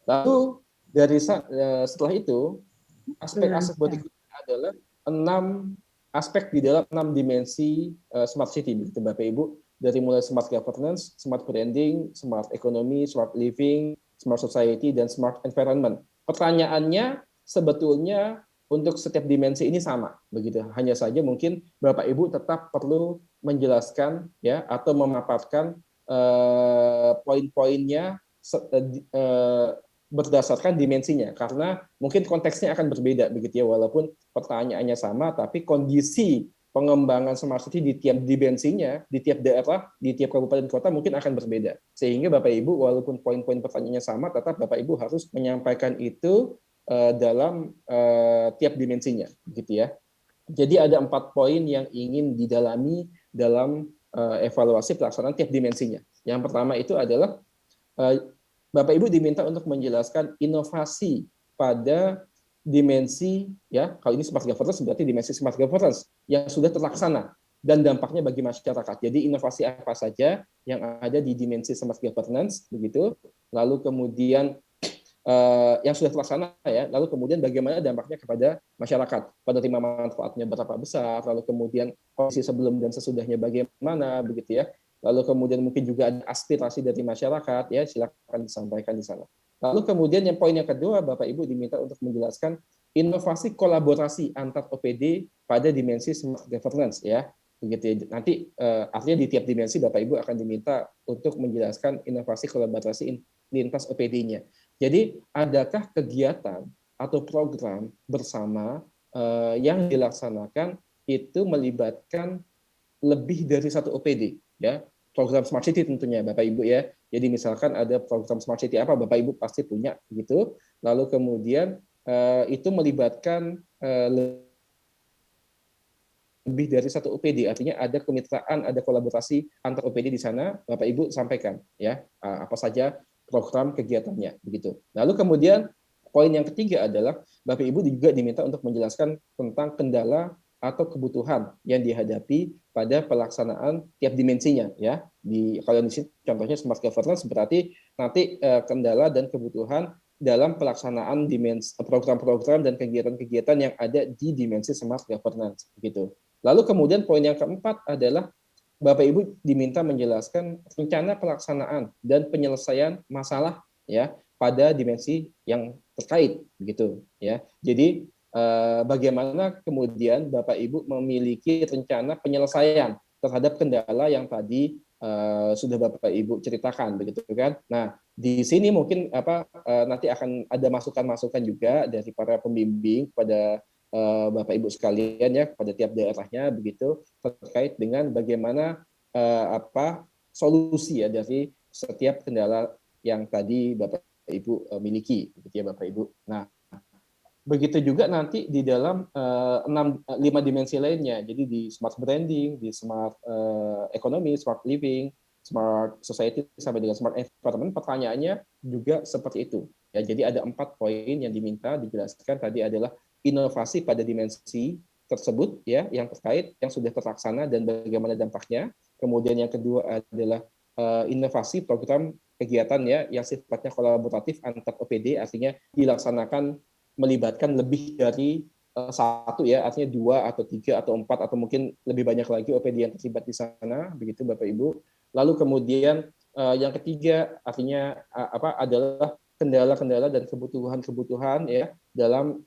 Lalu dari setelah itu aspek-aspek berikutnya adalah 6 aspek di dalam 6 dimensi smart city begitu Bapak Ibu, dari mulai smart governance, smart branding, smart economy, smart living, smart society, dan smart environment. Pertanyaannya sebetulnya untuk setiap dimensi ini sama begitu. Hanya saja mungkin Bapak Ibu tetap perlu menjelaskan ya atau memaparkan poin-poinnya berdasarkan dimensinya, karena mungkin konteksnya akan berbeda begitu ya, walaupun pertanyaannya sama tapi kondisi pengembangan smart city di tiap dimensinya, di tiap daerah, di tiap kabupaten kota mungkin akan berbeda. Sehingga Bapak Ibu walaupun poin-poin pertanyaannya sama, tetap Bapak Ibu harus menyampaikan itu dalam tiap dimensinya, gitu ya. Jadi ada 4 poin yang ingin didalami dalam evaluasi pelaksanaan tiap dimensinya. Yang pertama itu adalah Bapak Ibu diminta untuk menjelaskan inovasi pada dimensi, ya, kalau ini smart governance berarti dimensi smart governance yang sudah terlaksana dan dampaknya bagi masyarakat. Jadi inovasi apa saja yang ada di dimensi smart governance, begitu. Lalu kemudian yang sudah terlaksana, ya, lalu kemudian bagaimana dampaknya kepada masyarakat, penerima manfaatnya berapa besar, lalu kemudian kondisi sebelum dan sesudahnya bagaimana, begitu ya. Lalu kemudian mungkin juga ada aspirasi dari masyarakat, ya, silakan disampaikan di sana. Lalu kemudian yang poin yang kedua, Bapak Ibu diminta untuk menjelaskan inovasi kolaborasi antar OPD pada dimensi smart governance, ya, begitu ya. Nanti artinya di tiap dimensi Bapak Ibu akan diminta untuk menjelaskan inovasi kolaborasi lintas OPD-nya. Jadi adakah kegiatan atau program bersama yang dilaksanakan itu melibatkan lebih dari satu OPD, ya, program Smart City tentunya Bapak Ibu, ya. Jadi misalkan ada program Smart City apa, Bapak Ibu pasti punya gitu. Lalu kemudian itu melibatkan lebih dari satu OPD, artinya ada kemitraan, ada kolaborasi antar OPD di sana, Bapak Ibu sampaikan, ya, apa saja program kegiatannya, begitu. Lalu kemudian poin yang ketiga adalah Bapak Ibu juga diminta untuk menjelaskan tentang kendala atau kebutuhan yang dihadapi pada pelaksanaan tiap dimensinya, ya. Kalau di sini contohnya smart governance berarti nanti kendala dan kebutuhan dalam pelaksanaan program-program dan kegiatan-kegiatan yang ada di dimensi smart governance, begitu. Lalu kemudian poin yang keempat adalah Bapak Ibu diminta menjelaskan rencana pelaksanaan dan penyelesaian masalah, ya, pada dimensi yang terkait, begitu, ya. Jadi bagaimana kemudian Bapak Ibu memiliki rencana penyelesaian terhadap kendala yang tadi sudah Bapak Ibu ceritakan, begitu kan. Nah, di sini mungkin nanti akan ada masukan-masukan juga dari para pembimbing kepada Bapak Ibu sekalian, ya, kepada tiap daerahnya, begitu, terkait dengan bagaimana solusi, ya, dari setiap kendala yang tadi Bapak Ibu miliki, begitu ya Bapak Ibu. Nah, begitu juga nanti di dalam 5 dimensi lainnya. Jadi di smart branding, di smart economy, smart living, smart society sampai dengan smart environment, pertanyaannya juga seperti itu. Ya, jadi ada 4 poin yang diminta dijelaskan tadi adalah inovasi pada dimensi tersebut, ya, yang terkait, yang sudah terlaksana dan bagaimana dampaknya. Kemudian yang kedua adalah inovasi program kegiatan, ya, yang sifatnya kolaboratif antar OPD, artinya dilaksanakan melibatkan lebih dari satu, ya, artinya 2 atau 3 atau 4 atau mungkin lebih banyak lagi OPD yang terlibat di sana, begitu Bapak Ibu. Lalu kemudian yang ketiga artinya adalah kendala-kendala dan kebutuhan-kebutuhan, ya, dalam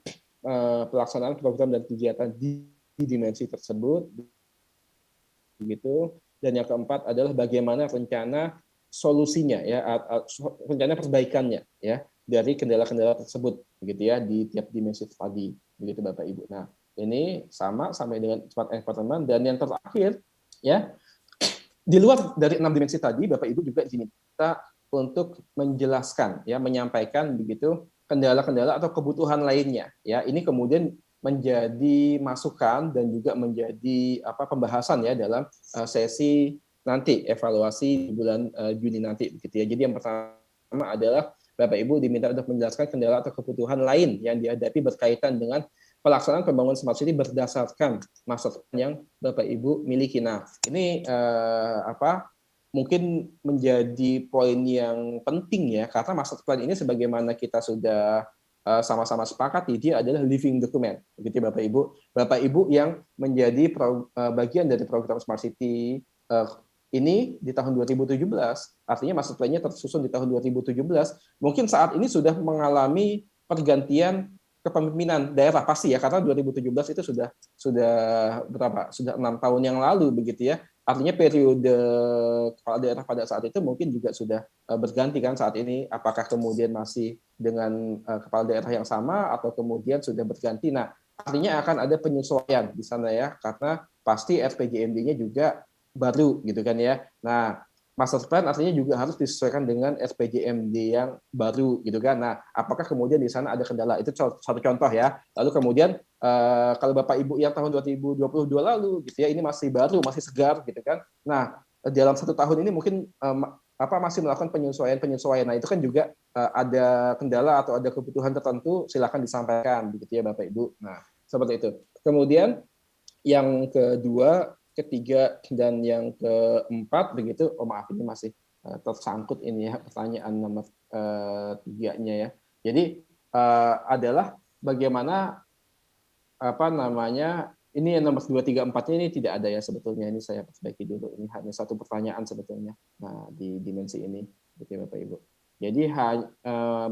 pelaksanaan program dan kegiatan di dimensi tersebut, begitu. Dan yang keempat adalah bagaimana rencana solusinya, ya, rencana perbaikannya, ya, dari kendala-kendala tersebut, begitu ya, di tiap dimensi tadi, begitu Bapak Ibu. Nah, ini sama sampai dengan smart environment. Dan yang terakhir, ya, di luar dari 6 dimensi tadi, Bapak Ibu juga diminta untuk menjelaskan, ya, menyampaikan begitu kendala-kendala atau kebutuhan lainnya, ya. Ini kemudian menjadi masukan dan juga menjadi pembahasan, ya, dalam sesi nanti evaluasi di bulan Juni nanti, begitu ya. Jadi yang pertama adalah Bapak Ibu diminta untuk menjelaskan kendala atau kebutuhan lain yang dihadapi berkaitan dengan pelaksanaan pembangunan smart city berdasarkan master plan yang Bapak Ibu miliki. Nah, ini mungkin menjadi poin yang penting, ya, karena master plan ini sebagaimana kita sudah sama-sama sepakati, dia adalah living document, begitu Bapak Ibu. Bapak Ibu yang menjadi bagian dari program Smart City ini di tahun 2017, artinya master plan-nya tersusun di tahun 2017, mungkin saat ini sudah mengalami pergantian kepemimpinan daerah pasti, ya, karena 2017 itu sudah berapa? Sudah 6 tahun yang lalu, begitu ya. Artinya periode kepala daerah pada saat itu mungkin juga sudah berganti kan saat ini. Apakah kemudian masih dengan kepala daerah yang sama atau kemudian sudah berganti? Nah, artinya akan ada penyesuaian di sana, ya, karena pasti RPJMD-nya juga baru, gitu kan, ya. Nah, master plan artinya juga harus disesuaikan dengan RPJMD yang baru gitu kan. Nah, apakah kemudian di sana ada kendala? Itu satu contoh ya. Lalu kemudian kalau Bapak Ibu yang tahun 2022 lalu gitu ya, ini masih baru, masih segar gitu kan. Nah, dalam 1 tahun ini mungkin masih melakukan penyesuaian. Nah, itu kan juga ada kendala atau ada kebutuhan tertentu, silakan disampaikan begitu ya Bapak Ibu. Nah, seperti itu. Kemudian yang kedua, ketiga, dan yang keempat begitu. Oh maaf, ini masih tersangkut ini ya pertanyaan nomor 3-nya ya. Jadi adalah bagaimana ini yang nomor 2, 3, 4-nya ini tidak ada ya sebetulnya. Ini saya perbaiki dulu. Ini hanya satu pertanyaan sebetulnya. Nah, di dimensi ini gitu ya Bapak Ibu. Jadi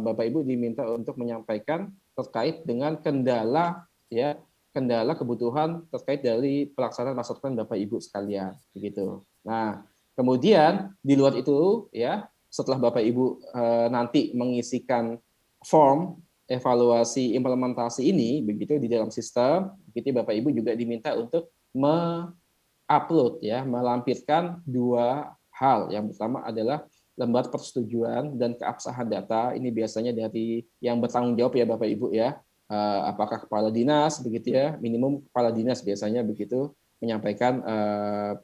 Bapak Ibu diminta untuk menyampaikan terkait dengan kendala ya, kendala kebutuhan terkait dari pelaksanaan master plan Bapak Ibu sekalian begitu. Nah, kemudian di luar itu ya, setelah Bapak Ibu nanti mengisikan form evaluasi implementasi ini begitu di dalam sistem, begitu Bapak Ibu juga diminta untuk upload ya, melampirkan 2 hal. Yang pertama adalah lembar persetujuan dan keabsahan data. Ini biasanya dari yang bertanggung jawab ya Bapak Ibu ya. Apakah kepala dinas begitu ya, minimum kepala dinas biasanya begitu menyampaikan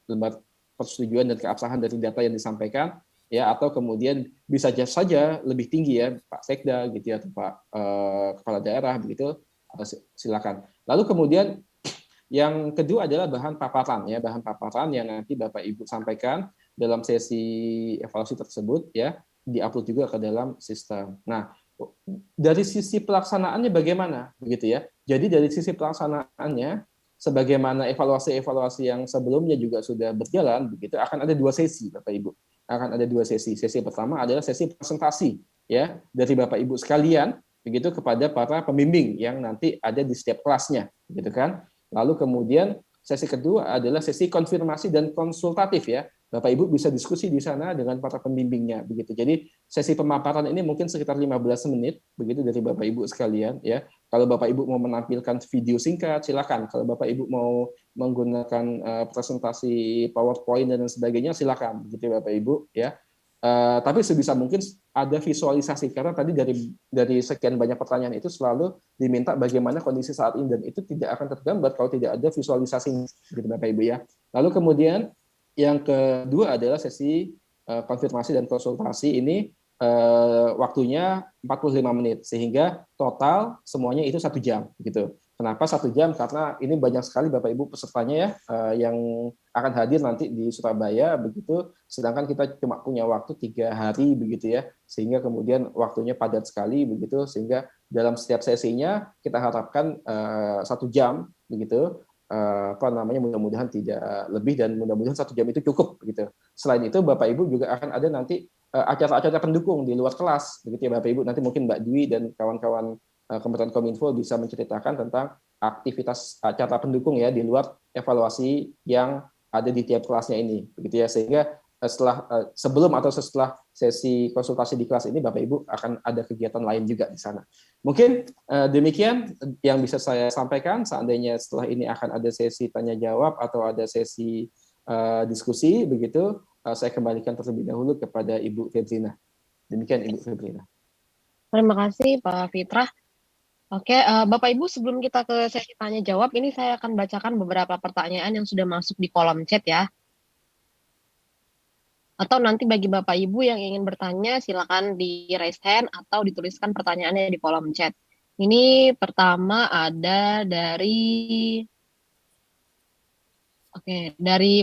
lembar persetujuan dan keabsahan dari data yang disampaikan ya, atau kemudian bisa saja lebih tinggi ya Pak Sekda gitu ya, atau Pak kepala daerah begitu, silakan. Lalu kemudian yang kedua adalah bahan paparan ya, bahan paparan yang nanti Bapak Ibu sampaikan dalam sesi evaluasi tersebut ya, diupload juga ke dalam sistem. Nah, dari sisi pelaksanaannya bagaimana begitu ya. Jadi dari sisi pelaksanaannya, sebagaimana evaluasi-evaluasi yang sebelumnya juga sudah berjalan begitu, akan ada 2 sesi Bapak Ibu. Akan ada 2 sesi. Sesi pertama adalah sesi presentasi ya dari Bapak Ibu sekalian begitu kepada para pembimbing yang nanti ada di setiap kelasnya gitu kan. Lalu kemudian sesi kedua adalah sesi konfirmasi dan konsultatif ya. Bapak Ibu bisa diskusi di sana dengan para pembimbingnya begitu. Jadi sesi pemaparan ini mungkin sekitar 15 menit begitu dari Bapak Ibu sekalian ya. Kalau Bapak Ibu mau menampilkan video singkat silakan. Kalau Bapak Ibu mau menggunakan presentasi PowerPoint dan sebagainya silakan begitu Bapak Ibu ya. Tapi sebisa mungkin ada visualisasi karena tadi dari sekian banyak pertanyaan itu selalu diminta bagaimana kondisi saat ini, dan itu tidak akan tergambar kalau tidak ada visualisasi gitu Bapak Ibu ya. Lalu kemudian yang kedua adalah sesi konfirmasi dan konsultasi. Ini waktunya 45 menit sehingga total semuanya itu 1 jam gitu. Kenapa 1 jam? Karena ini banyak sekali Bapak Ibu pesertanya ya yang akan hadir nanti di Surabaya begitu, sedangkan kita cuma punya waktu 3 hari begitu ya, sehingga kemudian waktunya padat sekali begitu, sehingga dalam setiap sesinya kita harapkan 1 jam begitu. Mudah-mudahan tidak lebih, dan mudah-mudahan 1 jam itu cukup begitu. Selain itu Bapak Ibu juga akan ada nanti acara-acara pendukung di luar kelas begitu ya Bapak Ibu. Nanti mungkin Mbak Dwi dan kawan-kawan Kementerian Kominfo bisa menceritakan tentang aktivitas acara pendukung ya di luar evaluasi yang ada di tiap kelasnya ini begitu ya, sehingga sebelum atau setelah sesi konsultasi di kelas ini Bapak Ibu akan ada kegiatan lain juga di sana. Mungkin demikian yang bisa saya sampaikan. Seandainya setelah ini akan ada sesi tanya jawab atau ada sesi diskusi begitu, saya kembalikan terlebih dahulu kepada Ibu Febrina. Demikian Ibu Febrina. Terima kasih Pak Fitrah. Oke, Bapak Ibu, sebelum kita ke sesi tanya jawab, ini saya akan bacakan beberapa pertanyaan yang sudah masuk di kolom chat ya. Atau nanti bagi Bapak Ibu yang ingin bertanya, silakan di raise hand atau dituliskan pertanyaannya di kolom chat. Ini pertama ada dari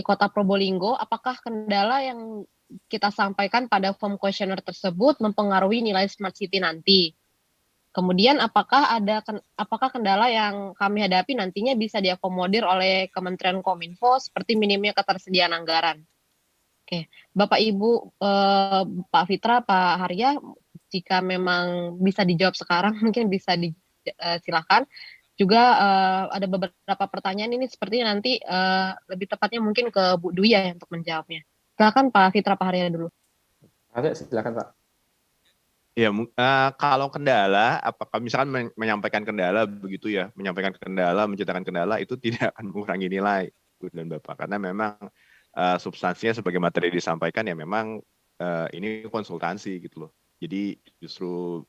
Kota Probolinggo. Apakah kendala yang kita sampaikan pada form questionnaire tersebut mempengaruhi nilai Smart City nanti? Kemudian apakah kendala yang kami hadapi nantinya bisa diakomodir oleh Kementerian Kominfo seperti minimnya ketersediaan anggaran? Oke, Bapak Ibu, Pak Fitra, Pak Harya, jika memang bisa dijawab sekarang, mungkin bisa silakan. Juga ada beberapa pertanyaan ini sepertinya nanti lebih tepatnya mungkin ke Bu Dwi ya untuk menjawabnya. Silakan Pak Fitra, Pak Harya dulu. Ada, silakan Pak. Ya, kalau kendala, apakah misalkan menyampaikan kendala begitu ya, menyampaikan kendala, menceritakan kendala itu tidak akan mengurangi nilai, Bu dan Bapak, karena memang substansinya sebagai materi disampaikan ya memang ini konsultansi gitu loh. Jadi justru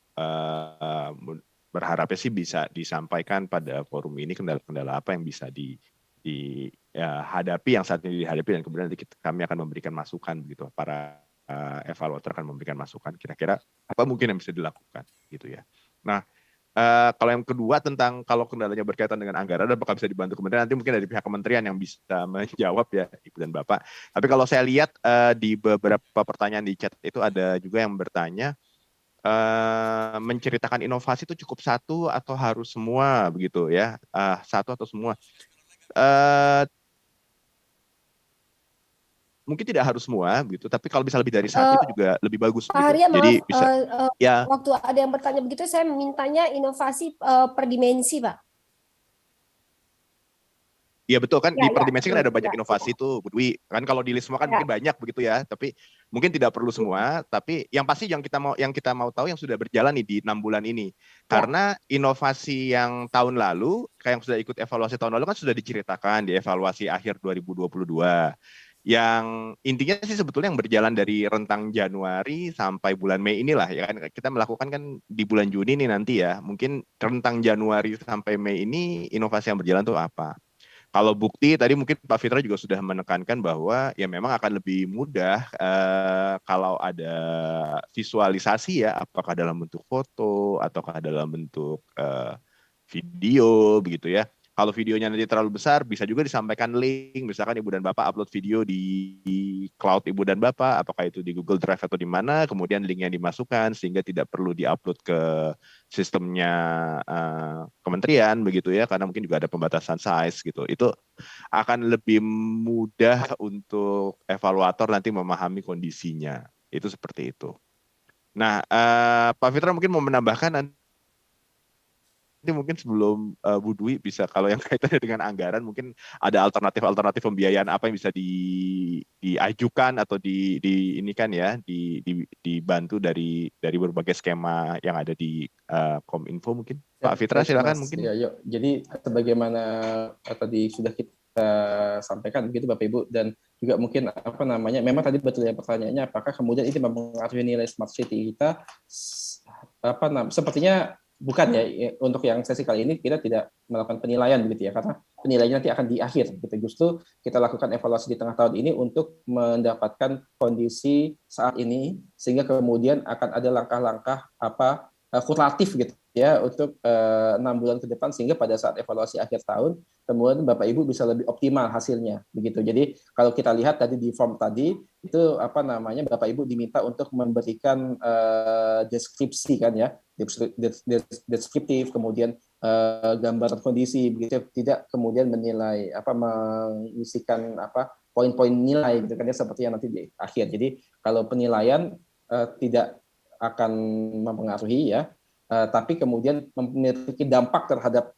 berharapnya sih bisa disampaikan pada forum ini kendala-kendala apa yang bisa dihadapi yang saat ini dihadapi, dan kemudian nanti kami akan memberikan masukan begitu, para evaluator akan memberikan masukan kira-kira apa mungkin yang bisa dilakukan gitu ya. Nah, kalau yang kedua tentang kalau kendalanya berkaitan dengan anggaran dan apakah bisa dibantu kementerian, nanti mungkin dari pihak kementerian yang bisa menjawab ya Ibu dan Bapak. Tapi kalau saya lihat di beberapa pertanyaan di chat itu ada juga yang bertanya menceritakan inovasi itu cukup satu atau harus semua begitu ya, satu atau semua. Mungkin tidak harus semua gitu, tapi kalau bisa lebih dari satu itu juga lebih bagus Pak gitu. Arya, Jadi maaf, bisa ya. waktu ada yang bertanya begitu, saya mintanya inovasi per dimensi, Pak. Iya betul kan, Ya, di per dimensi kan betul, ada banyak ya. inovasi tuh, Bu Dwi. Kan kalau di list semua kan Ya. mungkin banyak begitu ya, tapi mungkin tidak perlu semua. Tapi yang pasti yang kita mau tahu yang sudah berjalan nih di 6 bulan ini. Karena inovasi yang tahun lalu, kayak yang sudah ikut evaluasi tahun lalu kan sudah diceritakan di evaluasi akhir 2022. Yang intinya sih sebetulnya yang berjalan dari rentang Januari sampai bulan Mei inilah ya kan, kita melakukan kan di bulan Juni nih nanti ya, mungkin rentang Januari sampai Mei ini inovasi yang berjalan tuh apa. Kalau bukti tadi mungkin Pak Fitra juga sudah menekankan bahwa ya memang akan lebih mudah kalau ada visualisasi ya, apakah dalam bentuk foto ataukah dalam bentuk video begitu ya. Kalau videonya nanti terlalu besar, bisa juga disampaikan link, misalkan Ibu dan Bapak upload video di cloud Ibu dan Bapak, apakah itu di Google Drive atau di mana, kemudian linknya dimasukkan sehingga tidak perlu diupload ke sistemnya kementerian begitu ya, karena mungkin juga ada pembatasan size gitu. Itu akan lebih mudah untuk evaluator nanti memahami kondisinya. Itu seperti itu. Nah, Pak Fitra mungkin mau menambahkan nanti mungkin sebelum Bu Dwi bisa, kalau yang kaitannya dengan anggaran mungkin ada alternatif pembiayaan apa yang bisa diajukan atau ini kan ya dibantu dari berbagai skema yang ada di Kominfo mungkin. Pak Fitra silakan mungkin. Ya, yuk. Jadi sebagaimana tadi sudah kita sampaikan begitu Bapak Ibu, dan juga mungkin memang tadi betul ya pertanyaannya, apakah kemudian ini mempengaruhi nilai smart city kita? Sepertinya bukan ya, untuk yang sesi kali ini kita tidak melakukan penilaian begitu ya, karena penilaiannya nanti akan di akhir gitu. Justru kita lakukan evaluasi di tengah tahun ini untuk mendapatkan kondisi saat ini, sehingga kemudian akan ada langkah-langkah kuratif gitu ya untuk 6 bulan ke depan, sehingga pada saat evaluasi akhir tahun kemudian Bapak Ibu bisa lebih optimal hasilnya begitu. Jadi kalau kita lihat tadi di form tadi itu Bapak Ibu diminta untuk memberikan deskripsi kan ya, deskriptif, kemudian gambaran kondisi begitu, tidak kemudian menilai mengisikan poin-poin nilai gitu kan ya, seperti yang nanti di akhir. Jadi kalau penilaian tidak akan mempengaruhi ya, tapi kemudian memiliki dampak terhadap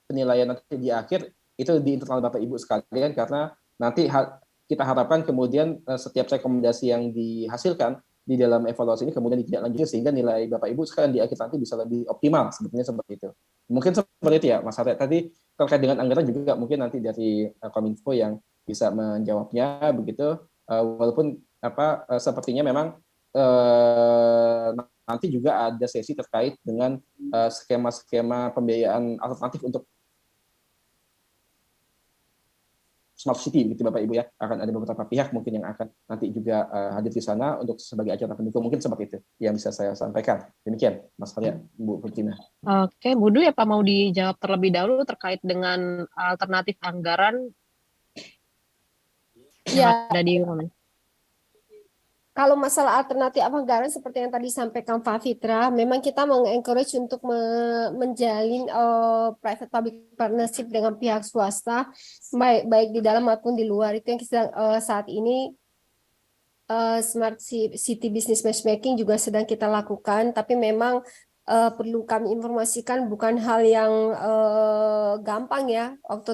penilaian nanti di akhir itu di internal Bapak Ibu sekalian, karena nanti kita harapkan kemudian setiap rekomendasi yang dihasilkan di dalam evaluasi ini kemudian ditindaklanjuti sehingga nilai Bapak Ibu sekalian di akhir nanti bisa lebih optimal, sebetulnya seperti itu. Mungkin seperti itu ya Mas Arya. Tadi terkait dengan anggaran juga mungkin nanti dari Kominfo yang bisa menjawabnya begitu, walaupun sepertinya memang nanti juga ada sesi terkait dengan skema-skema pembiayaan alternatif untuk Smart City gitu Bapak Ibu ya. Akan ada beberapa pihak mungkin yang akan nanti juga hadir di sana untuk sebagai acara pendukung, mungkin seperti itu yang bisa saya sampaikan. Demikian Mas Arya, Bu Fitrina. Oke, Bu Dwi, apa mau dijawab terlebih dahulu terkait dengan alternatif anggaran Ya, ada di mana? kalau masalah alternatif anggaran seperti yang tadi sampaikan Pak Fitra, memang kita mengencourage untuk menjalin private public partnership dengan pihak swasta, baik di dalam maupun di luar. Itu yang kita saat ini Smart City Business Matchmaking juga sedang kita lakukan, tapi memang perlu kami informasikan bukan hal yang gampang ya. Waktu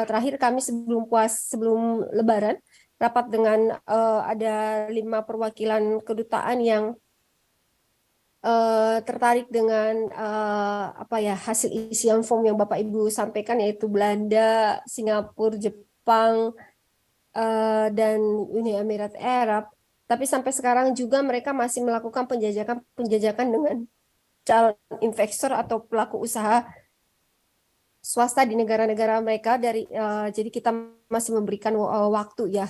terakhir kami sebelum Lebaran rapat dengan ada 5 perwakilan kedutaan yang tertarik dengan hasil isian form yang Bapak Ibu sampaikan, yaitu Belanda, Singapura, Jepang, dan Uni Emirat Arab, tapi sampai sekarang juga mereka masih melakukan penjajakan dengan calon investor atau pelaku usaha swasta di negara-negara mereka jadi kita masih memberikan waktu ya.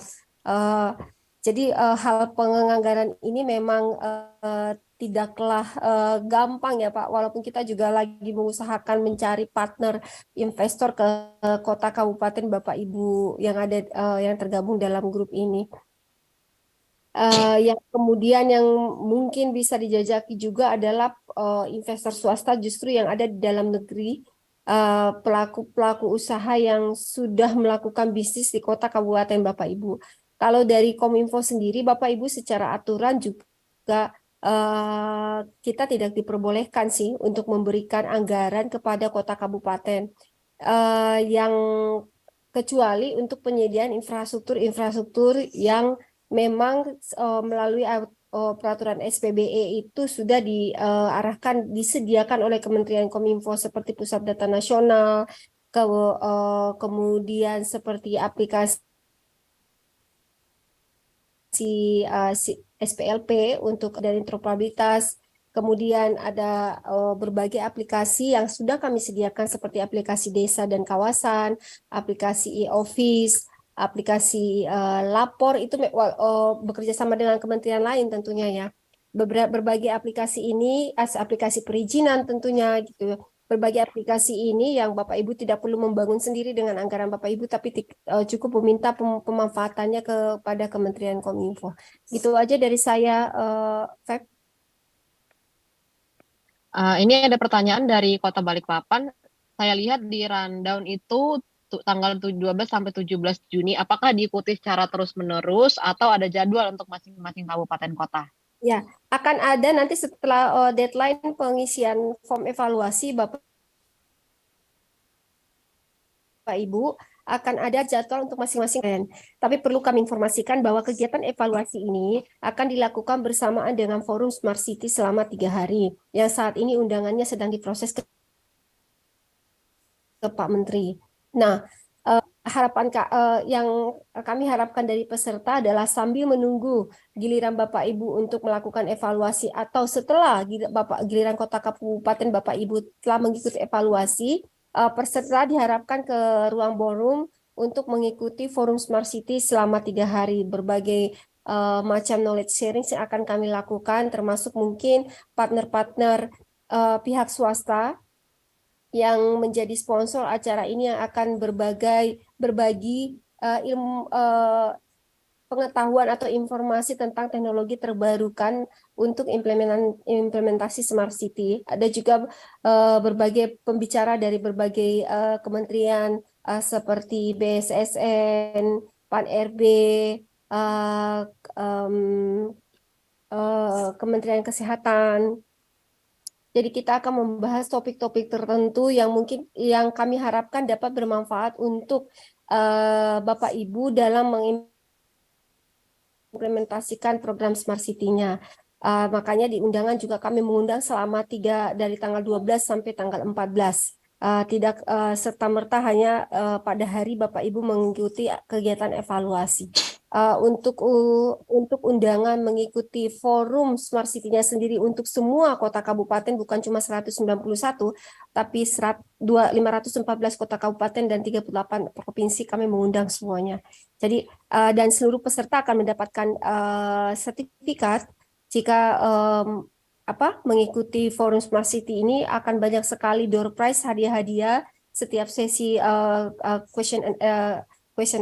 Jadi hal penganggaran ini memang tidaklah gampang ya Pak, walaupun kita juga lagi mengusahakan mencari partner investor ke kota kabupaten Bapak Ibu yang ada yang tergabung dalam grup ini. Yang kemudian yang mungkin bisa dijajaki juga adalah investor swasta justru yang ada di dalam negeri, pelaku-pelaku usaha yang sudah melakukan bisnis di kota kabupaten Bapak Ibu. Kalau dari Kominfo sendiri, Bapak Ibu secara aturan juga kita tidak diperbolehkan sih untuk memberikan anggaran kepada kota kabupaten yang kecuali untuk penyediaan infrastruktur yang memang melalui peraturan SPBE itu sudah disediakan oleh Kementerian Kominfo seperti Pusat Data Nasional, kemudian seperti aplikasi SPLP untuk dari interoperabilitas, kemudian ada berbagai aplikasi yang sudah kami sediakan seperti aplikasi desa dan kawasan, aplikasi e-office, aplikasi lapor itu bekerja sama dengan kementerian lain tentunya ya. Berbagai aplikasi ini, aplikasi perizinan tentunya gitu. Berbagai aplikasi ini yang Bapak Ibu tidak perlu membangun sendiri dengan anggaran Bapak Ibu, tapi cukup meminta pemanfaatannya kepada Kementerian Kominfo. Gitu aja dari saya, Feb. Ini ada pertanyaan dari Kota Balikpapan. Saya lihat di rundown itu tanggal 12 sampai 17 Juni, apakah diikuti secara terus-menerus atau ada jadwal untuk masing-masing kabupaten kota? Ya, akan ada nanti setelah deadline pengisian form evaluasi Bapak Ibu akan ada jadwal untuk masing-masing. Tapi perlu kami informasikan bahwa kegiatan evaluasi ini akan dilakukan bersamaan dengan Forum Smart City selama 3 hari, yang saat ini undangannya sedang diproses ke Pak Menteri. Nah, yang kami harapkan dari peserta adalah sambil menunggu giliran Bapak Ibu untuk melakukan evaluasi atau setelah giliran kota kabupaten Bapak Ibu telah mengikuti evaluasi, peserta diharapkan ke ruang ballroom untuk mengikuti Forum Smart City selama 3 hari. Berbagai macam knowledge sharing yang akan kami lakukan, termasuk mungkin partner-partner pihak swasta yang menjadi sponsor acara ini yang akan berbagi ilmu pengetahuan atau informasi tentang teknologi terbarukan untuk implementasi Smart City. Ada juga berbagai pembicara dari berbagai kementerian seperti BSSN, Pan-RB, Kementerian Kesehatan. Jadi kita akan membahas topik-topik tertentu yang mungkin yang kami harapkan dapat bermanfaat untuk Bapak Ibu dalam mengimplementasikan program Smart City-nya. Makanya di undangan juga kami mengundang selama dari tanggal 12 sampai tanggal 14. Tidak serta-merta hanya pada hari Bapak Ibu mengikuti kegiatan evaluasi. Untuk undangan mengikuti forum Smart City-nya sendiri untuk semua kota kabupaten, bukan cuma 191, tapi 514 kota kabupaten dan 38 provinsi kami mengundang semuanya. Jadi dan seluruh peserta akan mendapatkan sertifikat jika mengikuti forum Smart City ini. Akan banyak sekali door prize, hadiah-hadiah setiap sesi question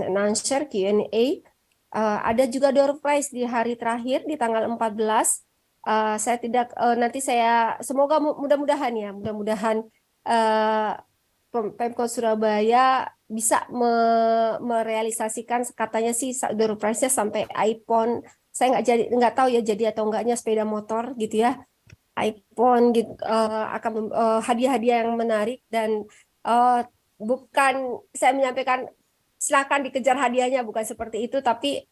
and answer Q&A. Ada juga door prize di hari terakhir di tanggal 14. Saya tidak nanti saya semoga mudah-mudahan Pemkot Surabaya bisa merealisasikan, katanya sih door prize-nya sampai iPhone. Saya nggak tahu ya jadi atau enggaknya sepeda motor gitu ya. iPhone gitu, akan hadiah-hadiah yang menarik dan bukan saya menyampaikan silakan dikejar hadiahnya, bukan seperti itu, tapi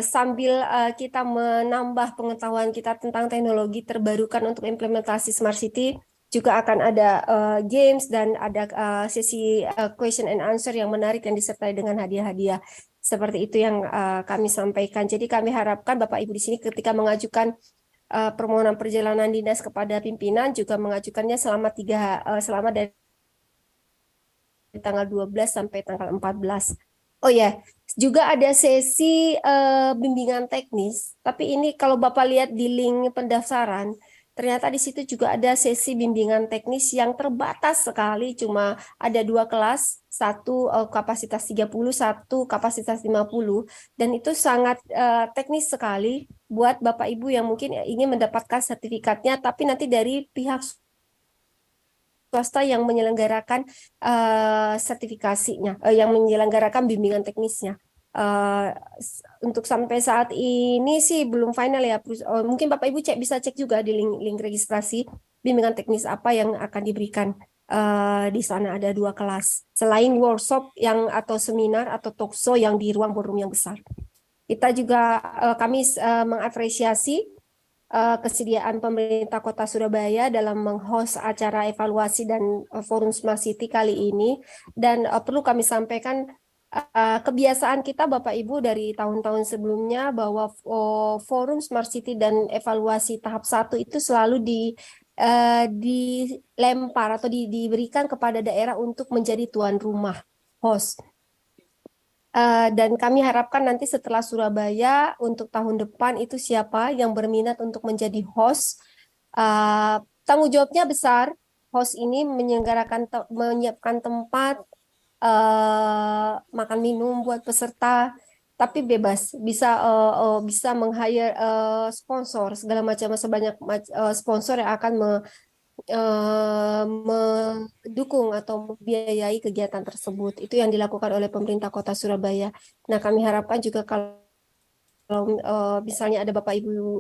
sambil kita menambah pengetahuan kita tentang teknologi terbarukan untuk implementasi Smart City, juga akan ada games dan ada sesi question and answer yang menarik yang disertai dengan hadiah-hadiah. Seperti itu yang kami sampaikan. Jadi kami harapkan Bapak Ibu di sini ketika mengajukan permohonan perjalanan dinas kepada pimpinan juga mengajukannya selama dari tanggal 12 sampai tanggal 14. Oh ya, juga ada sesi bimbingan teknis, tapi ini kalau Bapak lihat di link pendaftaran, ternyata di situ juga ada sesi bimbingan teknis yang terbatas sekali, cuma ada 2 kelas, satu kapasitas 30, satu kapasitas 50, dan itu sangat teknis sekali buat Bapak Ibu yang mungkin ingin mendapatkan sertifikatnya, tapi nanti dari pihak swasta yang menyelenggarakan sertifikasinya, yang menyelenggarakan bimbingan teknisnya. Untuk sampai saat ini sih belum final ya. Mungkin Bapak Ibu bisa cek juga di link registrasi bimbingan teknis apa yang akan diberikan. Di sana ada 2 kelas. Selain workshop atau seminar atau talkshow yang di ruang ballroom yang besar. Kita juga kami mengapresiasi kesediaan pemerintah Kota Surabaya dalam menghost acara evaluasi dan forum Smart City kali ini, dan perlu kami sampaikan kebiasaan kita Bapak Ibu dari tahun-tahun sebelumnya bahwa forum Smart City dan evaluasi tahap 1 itu selalu dilempar atau diberikan kepada daerah untuk menjadi tuan rumah host. Dan kami harapkan nanti setelah Surabaya untuk tahun depan itu siapa yang berminat untuk menjadi host. Tanggung jawabnya besar. Host ini menyiapkan tempat, makan minum buat peserta, tapi bebas bisa meng-hire sponsor segala macam, sebanyak sponsor yang akan mendukung atau membiayai kegiatan tersebut. Itu yang dilakukan oleh pemerintah Kota Surabaya. Nah, kami harapkan juga kalau misalnya ada Bapak Ibu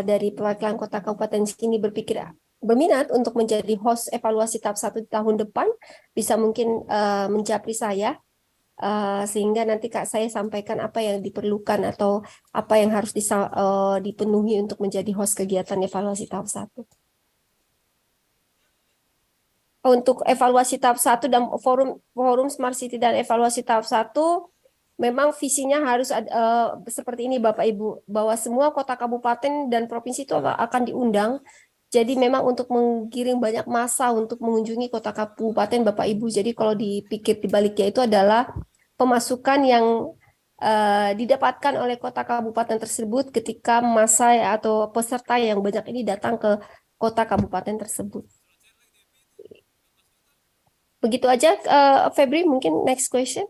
dari perwakilan kota kabupaten sini berminat untuk menjadi host evaluasi tahap 1 di tahun depan, bisa mungkin menjapri saya sehingga nanti saya sampaikan apa yang diperlukan atau apa yang harus dipenuhi untuk menjadi host kegiatan evaluasi tahap 1. Untuk evaluasi tahap 1 dan forum Smart City dan evaluasi tahap 1, memang visinya harus seperti ini Bapak Ibu, bahwa semua kota kabupaten dan provinsi itu akan diundang. Jadi memang untuk menggiring banyak massa untuk mengunjungi kota kabupaten Bapak Ibu. Jadi kalau dipikir di baliknya itu adalah pemasukan yang didapatkan oleh kota kabupaten tersebut ketika massa atau peserta yang banyak ini datang ke kota kabupaten tersebut. Begitu aja, Febri, mungkin next question.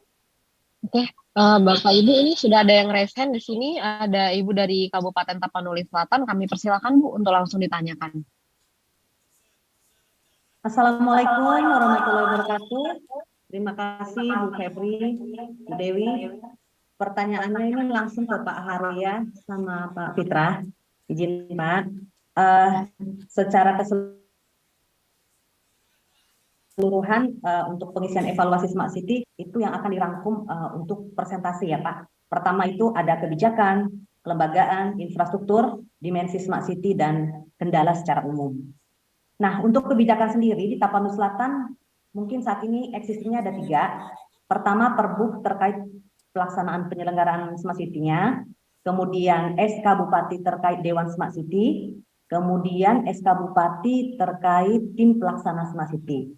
Oke, Bapak Ibu ini sudah ada yang raise hand di sini, ada Ibu dari Kabupaten Tapanuli Selatan, kami persilakan Bu untuk langsung ditanyakan. Assalamualaikum warahmatullahi wabarakatuh. Terima kasih Bu Febri, Bu Dewi. Pertanyaannya ini langsung ke Pak Haria sama Pak Fitra. Izin Pak, secara keseluruhan untuk pengisian evaluasi Smart City itu yang akan dirangkum untuk presentasi ya Pak. Pertama itu ada kebijakan, kelembagaan, infrastruktur, dimensi Smart City, dan kendala secara umum. Nah, untuk kebijakan sendiri di Tapanuli Selatan mungkin saat ini existingnya ada 3. Pertama, Perbuk terkait pelaksanaan penyelenggaraan Smart City-nya, kemudian SK Bupati terkait Dewan Smart City, kemudian SK Bupati terkait tim pelaksana Smart City.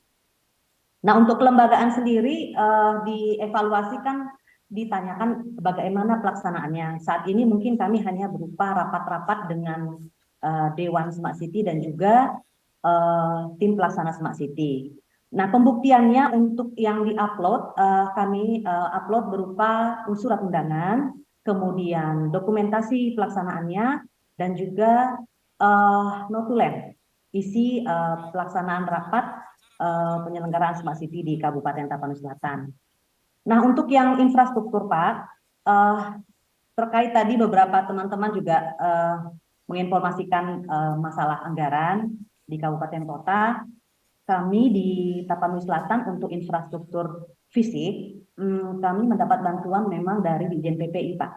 Nah, untuk kelembagaan sendiri dievaluasikan, ditanyakan bagaimana pelaksanaannya. Saat ini mungkin kami hanya berupa rapat-rapat dengan Dewan Smart City dan juga tim pelaksana Smart City. Nah, pembuktiannya untuk yang di-upload, kami upload berupa surat undangan, kemudian dokumentasi pelaksanaannya, dan juga notulen, isi pelaksanaan rapat penyelenggaraan Smart City di Kabupaten Tapanuli Selatan. Nah, untuk yang infrastruktur Pak, terkait tadi beberapa teman-teman juga menginformasikan masalah anggaran di kabupaten kota. Kami di Tapanuli Selatan untuk infrastruktur fisik, kami mendapat bantuan memang dari Dirjen PPI Pak.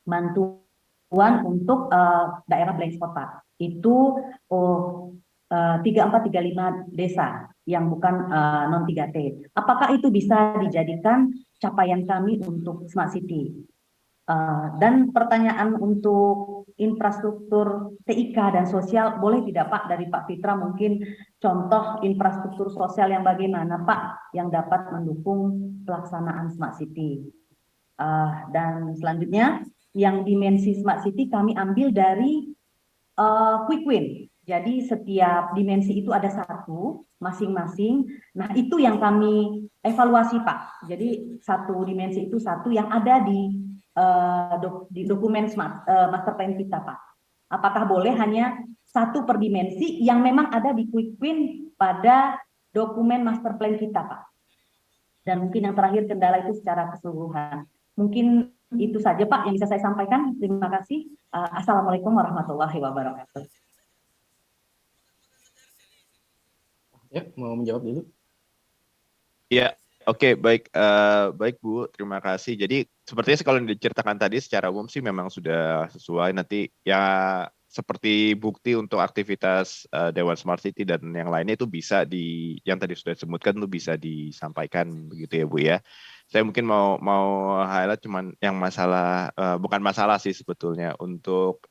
Bantuan untuk daerah blind spot Pak. Itu 3435 desa yang bukan non 3T. Apakah itu bisa dijadikan capaian kami untuk Smart City. Dan pertanyaan untuk infrastruktur TIK dan sosial, boleh tidak Pak dari Pak Fitra mungkin contoh infrastruktur sosial yang bagaimana Pak yang dapat mendukung pelaksanaan Smart City. Dan selanjutnya yang dimensi Smart City kami ambil dari quick win. Jadi setiap dimensi itu ada satu masing-masing. Nah itu yang kami evaluasi Pak. Jadi satu dimensi itu satu yang ada di dokumen master plan kita Pak. Apakah boleh hanya satu per dimensi yang memang ada di quick win pada dokumen master plan kita Pak. Dan mungkin yang terakhir kendala itu secara keseluruhan. Mungkin itu saja Pak yang bisa saya sampaikan. Terima kasih. Assalamualaikum warahmatullahi wabarakatuh. Ya, mau menjawab dulu? Ya, oke, baik, baik Bu, terima kasih. Jadi sepertinya kalau yang diceritakan tadi secara umum sih memang sudah sesuai. Nanti ya seperti bukti untuk aktivitas Dewan Smart City dan yang lainnya itu bisa yang tadi sudah disebutkan itu bisa disampaikan begitu ya Bu ya. Saya mungkin mau highlight cuman yang masalah bukan masalah sih sebetulnya untuk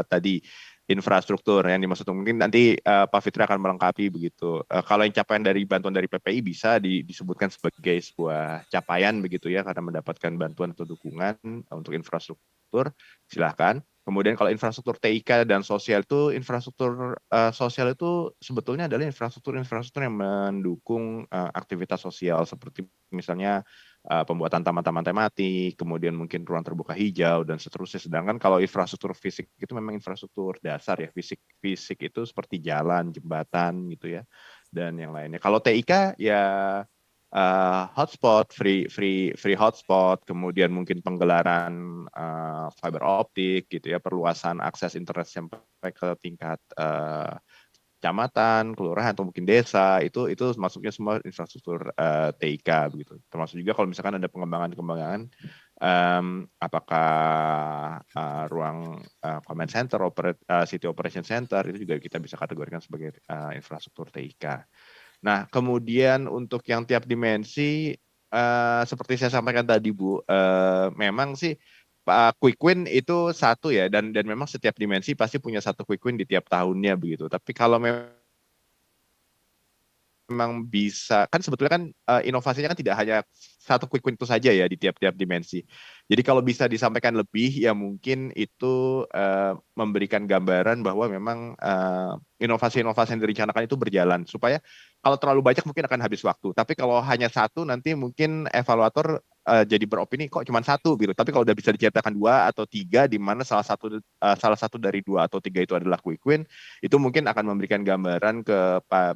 tadi infrastruktur yang dimaksud mungkin nanti Pak Fitra akan melengkapi begitu. Kalau yang capaian dari bantuan dari PPI bisa disebutkan sebagai sebuah capaian begitu ya karena mendapatkan bantuan atau dukungan untuk infrastruktur, silahkan. Kemudian kalau infrastruktur TIK dan sosial itu infrastruktur sosial itu sebetulnya adalah infrastruktur yang mendukung aktivitas sosial seperti misalnya pembuatan taman-taman tematik, kemudian mungkin ruang terbuka hijau dan seterusnya. Sedangkan kalau infrastruktur fisik itu memang infrastruktur dasar ya, fisik itu seperti jalan, jembatan gitu ya, dan yang lainnya. Kalau TIK ya hotspot, free hotspot, kemudian mungkin penggelaran fiber optik gitu ya, perluasan akses internet sampai ke tingkat kecamatan, kelurahan atau mungkin desa itu masuknya semua infrastruktur TIK begitu. Termasuk juga kalau misalkan ada pengembangan apakah ruang command center, city operation center itu juga kita bisa kategorikan sebagai infrastruktur TIK. Nah, kemudian untuk yang tiap dimensi seperti saya sampaikan tadi Bu, memang sih quick win itu satu ya dan memang setiap dimensi pasti punya satu quick win di tiap tahunnya begitu. Tapi kalau memang bisa kan sebetulnya kan inovasinya kan tidak hanya satu quick win itu saja ya di tiap-tiap dimensi. Jadi kalau bisa disampaikan lebih ya mungkin itu memberikan gambaran bahwa memang inovasi-inovasi yang direncanakan itu berjalan supaya kalau terlalu banyak mungkin akan habis waktu. Tapi kalau hanya satu nanti mungkin evaluator jadi beropini kok cuma satu gitu. Tapi kalau udah bisa diceritakan 2 atau 3 di mana salah satu dari 2 atau 3 itu adalah quick win, itu mungkin akan memberikan gambaran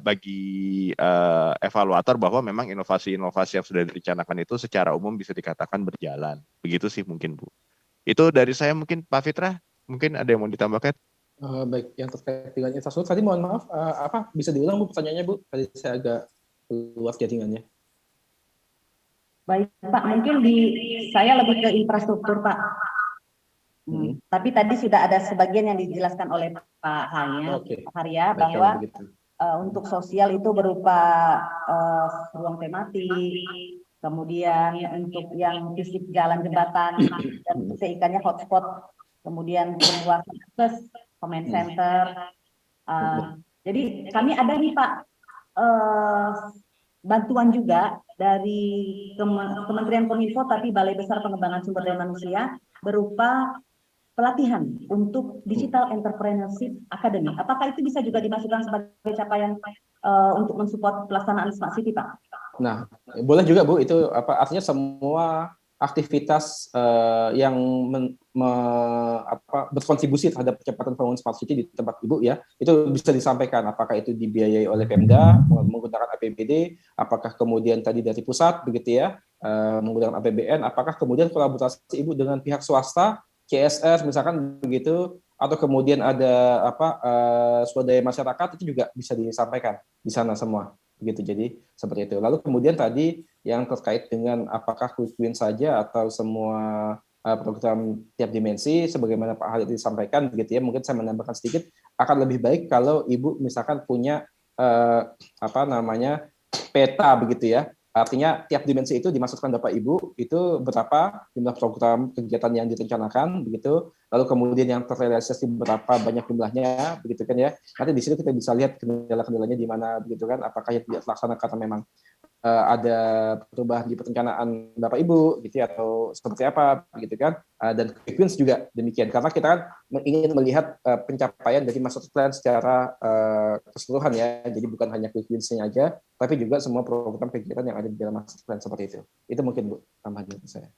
bagi evaluator bahwa memang inovasi-inovasi yang sudah direncanakan itu secara umum bisa dikatakan berjalan. Begitu sih mungkin Bu. Itu dari saya mungkin Pak Fitra, mungkin ada yang mau ditambahkan? Baik, yang terkait dengan infrastruktur tadi mohon maaf, bisa diulang Bu pertanyaannya Bu? Tadi saya agak luas jaringannya. Baik Pak, mungkin saya lebih ke infrastruktur Pak. Tapi tadi sudah ada sebagian yang dijelaskan oleh Pak Harya bahwa untuk sosial itu berupa ruang tematik, kemudian untuk yang fisik jalan jembatan dan TIK-nya hotspot, kemudian perluasan akses command center. Jadi kami ada nih Pak bantuan juga dari Kementerian Kominfo tapi Balai Besar Pengembangan Sumber Daya Manusia berupa pelatihan untuk Digital Entrepreneurship Academy. Apakah itu bisa juga dimasukkan sebagai capaian untuk mensupport pelaksanaan Smart City, Pak? Nah, boleh juga Bu, itu artinya semua aktivitas yang berkontribusi terhadap percepatan pembangunan Smart City di tempat Ibu ya, itu bisa disampaikan apakah itu dibiayai oleh Pemda menggunakan APBD, apakah kemudian tadi dari pusat begitu ya, menggunakan APBN, apakah kemudian kolaborasi Ibu dengan pihak swasta, CSR misalkan begitu, atau kemudian ada swadaya masyarakat, itu juga bisa disampaikan di sana semua begitu. Jadi seperti itu. Lalu kemudian tadi yang terkait dengan apakah quick win saja atau semua program tiap dimensi sebagaimana Pak Halid disampaikan begitu ya, mungkin saya menambahkan sedikit, akan lebih baik kalau Ibu misalkan punya peta begitu ya, Artinya tiap dimensi itu dimasukkan Bapak Ibu itu berapa jumlah program kegiatan yang direncanakan begitu, lalu kemudian yang terrealisasi berapa banyak jumlahnya begitu kan ya. Nanti di sini kita bisa lihat kendala-kendalanya di mana begitu kan, apakah yang tidak terlaksana karena memang ada perubahan di perencanaan Bapak Ibu gitu ya, atau seperti apa gitu kan. Dan quick wins juga demikian karena kita kan ingin melihat pencapaian dari master plan secara keseluruhan ya. Jadi bukan hanya quick wins-nya aja, tapi juga semua program kegiatan yang ada di dalam master plan seperti itu. Itu mungkin Bu tambahan dari saya.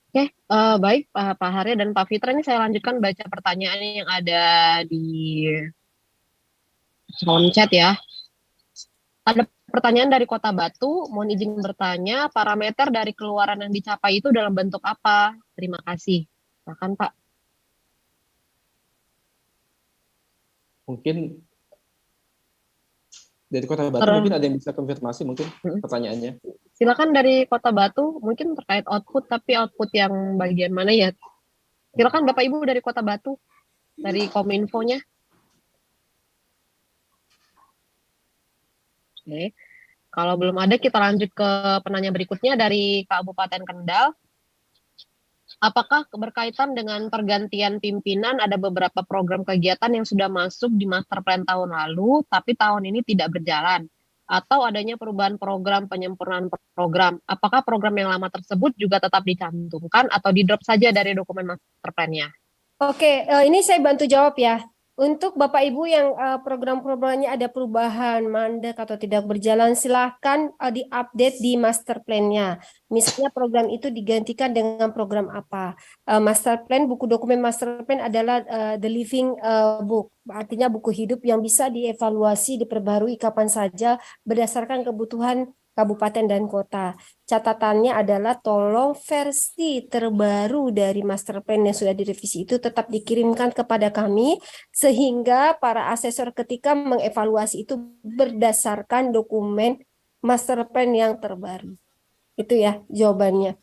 Oke, baik Pak Harya dan Pak Fitra, ini saya lanjutkan baca pertanyaan yang ada di kolom chat ya. Ada pertanyaan dari Kota Batu, mohon izin bertanya, parameter dari keluaran yang dicapai itu dalam bentuk apa? Terima kasih. Silakan Pak. Mungkin dari Kota Batu mungkin ada yang bisa konfirmasi mungkin pertanyaannya. Silakan dari Kota Batu, mungkin terkait output, tapi output yang bagian mana ya? Silakan Bapak Ibu dari Kota Batu, dari Kominfo-nya. Oke, kalau belum ada kita lanjut ke penanya berikutnya dari Kabupaten Kendal. Apakah berkaitan dengan pergantian pimpinan ada beberapa program kegiatan yang sudah masuk di master plan tahun lalu, tapi tahun ini tidak berjalan? Atau adanya perubahan program, penyempurnaan program? Apakah program yang lama tersebut juga tetap dicantumkan atau di-drop saja dari dokumen master plan-nya? Oke, ini saya bantu jawab ya. Untuk Bapak Ibu yang program-programnya ada perubahan, mandek atau tidak berjalan, silahkan diupdate di master plan-nya. Misalnya program itu digantikan dengan program apa. Master plan, buku dokumen master plan adalah the living book. Artinya buku hidup yang bisa dievaluasi, diperbarui kapan saja berdasarkan kebutuhan kabupaten dan kota. Catatannya adalah tolong versi terbaru dari master plan yang sudah direvisi itu tetap dikirimkan kepada kami sehingga para asesor ketika mengevaluasi itu berdasarkan dokumen master plan yang terbaru. Itu ya jawabannya.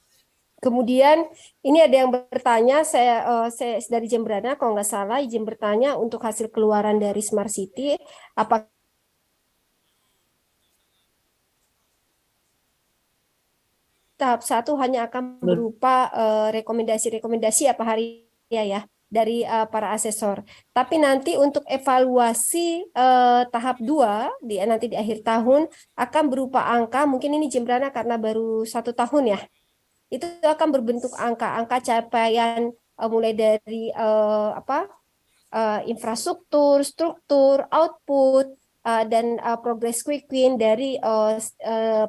Kemudian ini ada yang bertanya, saya dari Jembrana kalau nggak salah izin bertanya untuk hasil keluaran dari Smart City, apakah tahap 1 hanya akan berupa rekomendasi-rekomendasi apa hari ya dari para asesor. Tapi nanti untuk evaluasi tahap 2 nanti di akhir tahun akan berupa angka, mungkin ini Jembrana karena baru 1 tahun ya. Itu akan berbentuk angka capaian mulai dari infrastruktur, struktur, output, dan progress quick win dari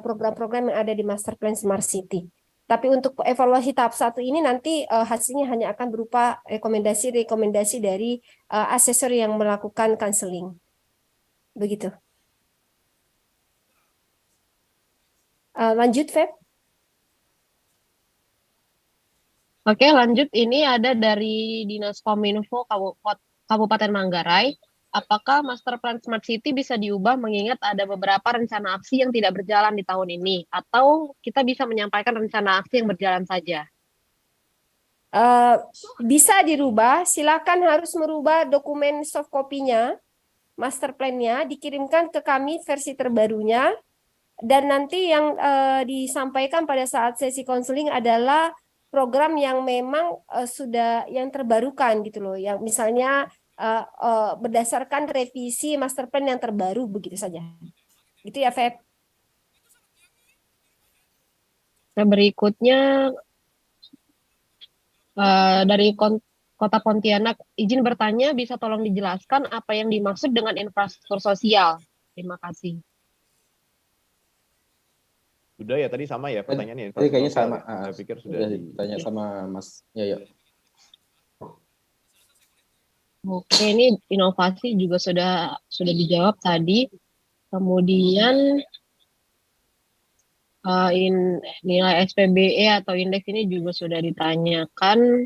program-program yang ada di Master Plan Smart City. Tapi untuk evaluasi tahap 1 ini nanti hasilnya hanya akan berupa rekomendasi dari asesor yang melakukan counseling. Begitu. Lanjut, Feb. Oke, lanjut. Ini ada dari Dinas Kominfo Kabupaten Manggarai. Apakah Master Plan Smart City bisa diubah mengingat ada beberapa rencana aksi yang tidak berjalan di tahun ini? Atau kita bisa menyampaikan rencana aksi yang berjalan saja? Bisa dirubah, silakan harus merubah dokumen soft copy-nya, master plan-nya, dikirimkan ke kami versi terbarunya, dan nanti yang disampaikan pada saat sesi konseling adalah program yang memang sudah yang terbarukan gitu loh, yang misalnya berdasarkan revisi master plan yang terbaru begitu saja. Gitu ya, Feb. Nah, berikutnya dari Kota Pontianak, izin bertanya, bisa tolong dijelaskan apa yang dimaksud dengan infrastruktur sosial? Terima kasih. Sudah ya, tadi sama ya pertanyaannya. Tadi kayaknya sama. Saya pikir sudah ditanya sama Mas Yayo. Oke, ini inovasi juga sudah dijawab tadi. Kemudian nilai SPBE atau indeks ini juga sudah ditanyakan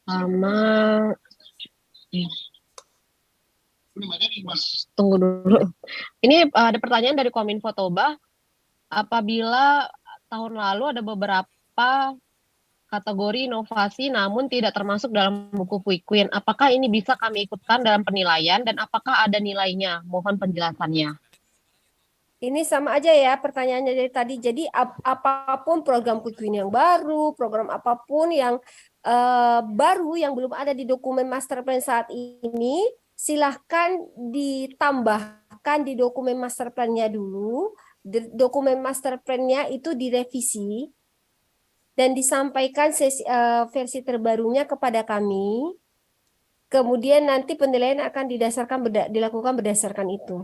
sama tunggu dulu. Ini ada pertanyaan dari Kominfo Toba. Apabila tahun lalu ada beberapa kategori inovasi namun tidak termasuk dalam buku Quick-Win. Apakah ini bisa kami ikutkan dalam penilaian dan apakah ada nilainya? Mohon penjelasannya. Ini sama aja ya pertanyaannya dari tadi. Jadi apapun program Quick-Win yang baru, program apapun yang baru yang belum ada di dokumen master plan saat ini, silahkan ditambahkan di dokumen master plan-nya dulu. Dokumen master plan-nya itu direvisi dan disampaikan versi terbarunya kepada kami. Kemudian nanti penilaian akan dilakukan berdasarkan itu.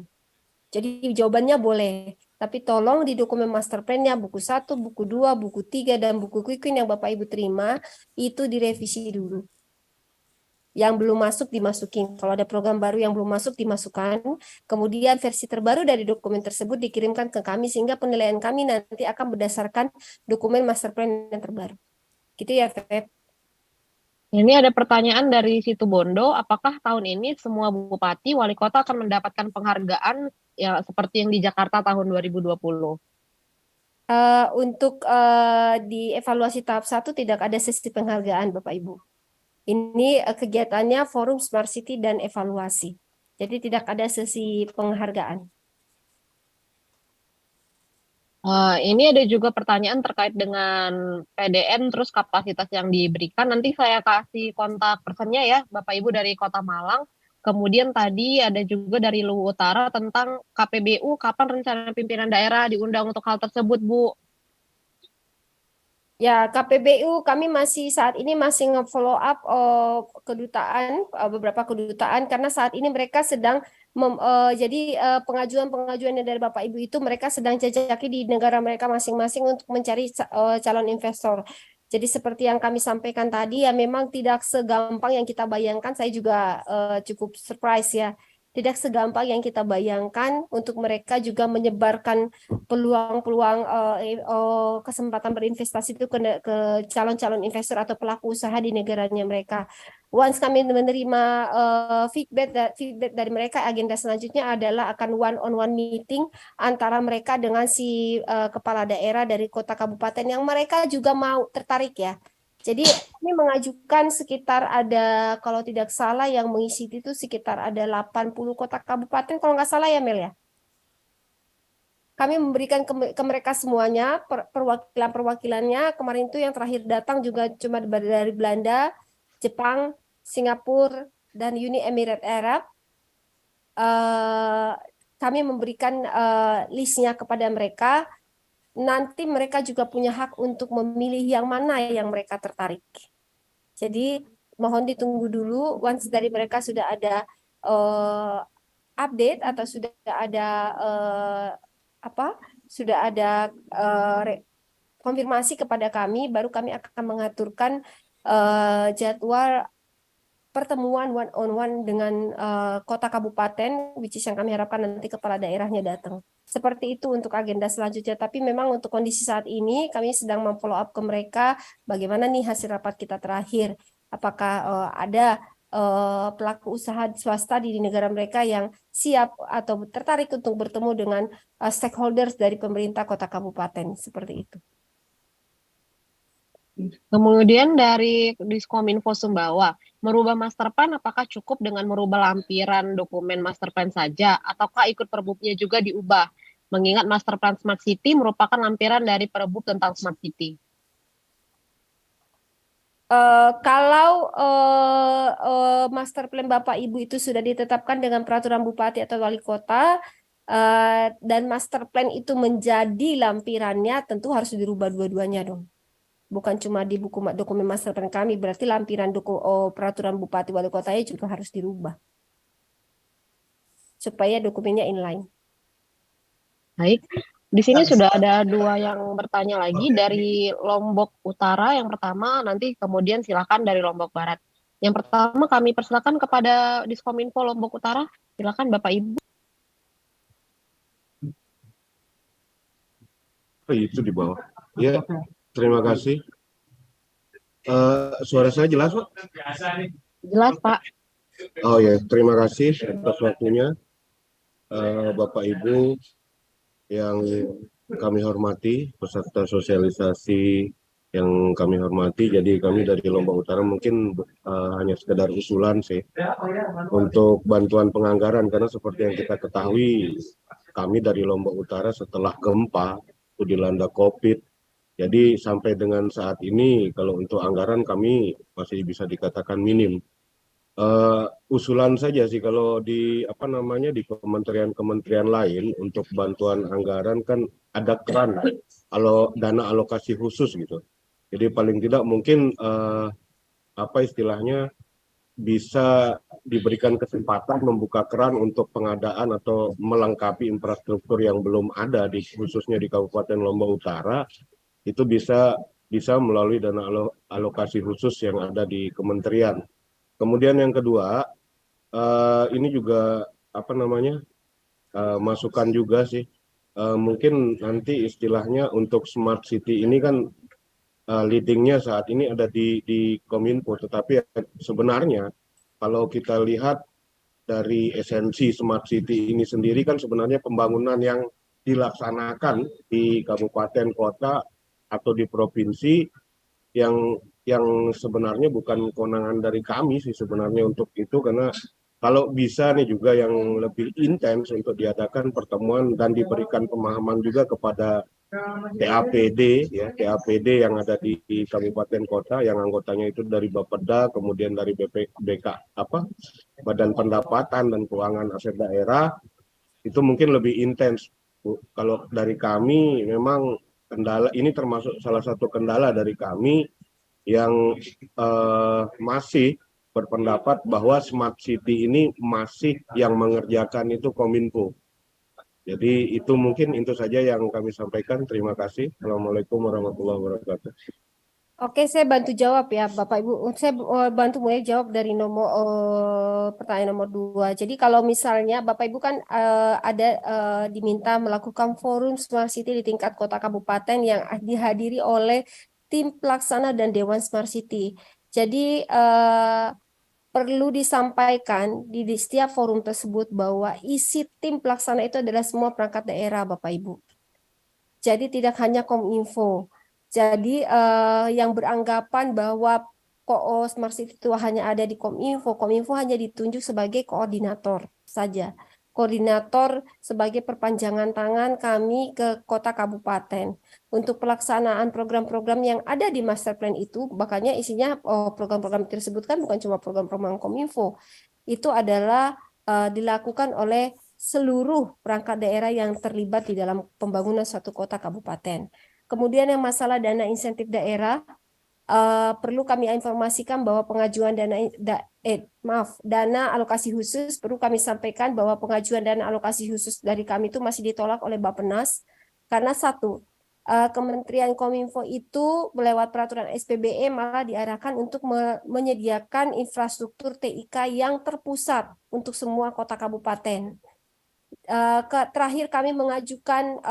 Jadi jawabannya boleh, tapi tolong di dokumen master plan-nya buku 1, buku 2, buku 3, dan buku Quick-Win yang Bapak Ibu terima, itu direvisi dulu. Yang belum masuk dimasukin. Kalau ada program baru yang belum masuk dimasukkan, kemudian versi terbaru dari dokumen tersebut dikirimkan ke kami, sehingga penilaian kami nanti akan berdasarkan dokumen master plan yang terbaru. Gitu ya, Feb. Ini ada pertanyaan dari Situ Bondo, apakah tahun ini semua bupati, wali kota akan mendapatkan penghargaan ya seperti yang di Jakarta tahun 2020? Untuk di evaluasi tahap 1 tidak ada sesi penghargaan, Bapak Ibu. Ini kegiatannya Forum Smart City dan evaluasi. Jadi tidak ada sesi penghargaan. Ini ada juga pertanyaan terkait dengan PDN terus kapasitas yang diberikan. Nanti saya kasih kontak personnya ya, Bapak Ibu dari Kota Malang. Kemudian tadi ada juga dari Luwu Utara tentang KPBU, kapan rencana pimpinan daerah diundang untuk hal tersebut, Bu? Ya, KPBU kami saat ini masih nge-follow up kedutaan, beberapa kedutaan, karena saat ini mereka sedang pengajuan-pengajuan dari Bapak Ibu itu mereka sedang jajaki di negara mereka masing-masing untuk mencari calon investor. Jadi seperti yang kami sampaikan tadi, ya memang tidak segampang yang kita bayangkan. Saya juga cukup surprise ya. Tidak segampang yang kita bayangkan untuk mereka juga menyebarkan peluang-peluang kesempatan berinvestasi itu ke calon-calon investor atau pelaku usaha di negaranya mereka. Once kami menerima feedback dari mereka, agenda selanjutnya adalah akan one-on-one meeting antara mereka dengan si kepala daerah dari kota kabupaten yang mereka juga mau tertarik ya. Jadi kami mengajukan sekitar ada, kalau tidak salah yang mengisi itu sekitar ada 80 kota kabupaten, kalau nggak salah ya Mel ya. Kami memberikan ke mereka semuanya perwakilannya. Kemarin itu yang terakhir datang juga cuma dari Belanda, Jepang, Singapura, dan Uni Emirat Arab. Kami memberikan listnya kepada mereka. Nanti mereka juga punya hak untuk memilih yang mana yang mereka tertarik. Jadi mohon ditunggu dulu, once dari mereka sudah ada update atau sudah ada konfirmasi kepada kami, baru kami akan mengaturkan jadwal pertemuan one-on-one dengan kota kabupaten, which is yang kami harapkan nanti kepala daerahnya datang. Seperti itu untuk agenda selanjutnya. Tapi memang untuk kondisi saat ini, kami sedang memfollow up ke mereka, bagaimana nih hasil rapat kita terakhir. Apakah ada pelaku usaha swasta di negara mereka yang siap atau tertarik untuk bertemu dengan stakeholders dari pemerintah kota kabupaten. Seperti itu. Kemudian dari Diskominfo Sumbawa, merubah master plan apakah cukup dengan merubah lampiran dokumen master plan saja, ataukah ikut perbubnya juga diubah? Mengingat master plan Smart City merupakan lampiran dari perbub tentang Smart City. Kalau master plan Bapak Ibu itu sudah ditetapkan dengan peraturan bupati atau wali kota, dan master plan itu menjadi lampirannya, tentu harus dirubah dua-duanya dong. Bukan cuma di buku dokumen master plan kami, berarti lampiran peraturan bupati wali kotanya juga harus dirubah supaya dokumennya inline. Baik, di sini sudah ada dua yang bertanya lagi dari Lombok Utara. Yang pertama, nanti kemudian silakan dari Lombok Barat. Yang pertama kami persilakan kepada Diskominfo Lombok Utara. Silakan Bapak Ibu. Oh, itu di bawah. Ya, terima kasih. Suara saya jelas, Pak? Jelas, Pak. Oh ya, terima kasih atas waktunya. Bapak Ibu yang kami hormati, peserta sosialisasi yang kami hormati. Jadi kami dari Lombok Utara mungkin hanya sekedar usulan sih untuk bantuan penganggaran, karena seperti yang kita ketahui kami dari Lombok Utara setelah gempa itu dilanda COVID. Jadi sampai dengan saat ini kalau untuk anggaran kami masih bisa dikatakan minim. Usulan saja sih kalau di di kementerian-kementerian lain untuk bantuan anggaran kan ada keran dana alokasi khusus gitu. Jadi paling tidak mungkin istilahnya bisa diberikan kesempatan membuka keran untuk pengadaan atau melengkapi infrastruktur yang belum ada khususnya di Kabupaten Lombok Utara, itu bisa melalui dana alokasi khusus yang ada di kementerian. Kemudian yang kedua, ini juga masukan juga sih. Mungkin nanti istilahnya untuk smart city ini kan leadingnya saat ini ada di Kominfo, tetapi sebenarnya kalau kita lihat dari esensi smart city ini sendiri kan sebenarnya pembangunan yang dilaksanakan di kabupaten kota atau di provinsi yang sebenarnya bukan kewenangan dari kami sih sebenarnya untuk itu, karena kalau bisa nih juga yang lebih intens untuk diadakan pertemuan dan diberikan pemahaman juga kepada TAPD TAPD yang ada di kabupaten kota yang anggotanya itu dari Bapeda, kemudian dari Badan Pendapatan dan Keuangan Aset Daerah, itu mungkin lebih intens, Bu. Kalau dari kami memang kendala ini termasuk salah satu kendala dari kami yang masih berpendapat bahwa smart city ini masih yang mengerjakan itu Kominfo. Jadi itu mungkin itu saja yang kami sampaikan. Terima kasih. Assalamualaikum warahmatullahi wabarakatuh. Oke, saya bantu jawab ya, Bapak Ibu. Saya bantu mulai jawab dari pertanyaan nomor 2. Jadi kalau misalnya Bapak Ibu kan diminta melakukan forum Smart City di tingkat kota kabupaten yang dihadiri oleh tim pelaksana dan Dewan Smart City. Jadi perlu disampaikan di setiap forum tersebut bahwa isi tim pelaksana itu adalah semua perangkat daerah, Bapak Ibu. Jadi tidak hanya Kominfo. Jadi yang beranggapan bahwa Smart City itu hanya ada di Kominfo, Kominfo hanya ditunjuk sebagai koordinator saja. Koordinator sebagai perpanjangan tangan kami ke kota kabupaten untuk pelaksanaan program-program yang ada di master plan itu. Makanya isinya program-program tersebut kan bukan cuma program-program Kominfo, itu adalah dilakukan oleh seluruh perangkat daerah yang terlibat di dalam pembangunan suatu kota kabupaten. Kemudian yang masalah dana insentif daerah, perlu kami informasikan bahwa pengajuan dana alokasi khusus, perlu kami sampaikan bahwa pengajuan dana alokasi khusus dari kami itu masih ditolak oleh Bappenas, karena satu, Kementerian Kominfo itu lewat peraturan SPBE malah diarahkan untuk menyediakan infrastruktur TIK yang terpusat untuk semua kota kabupaten. Terakhir kami mengajukan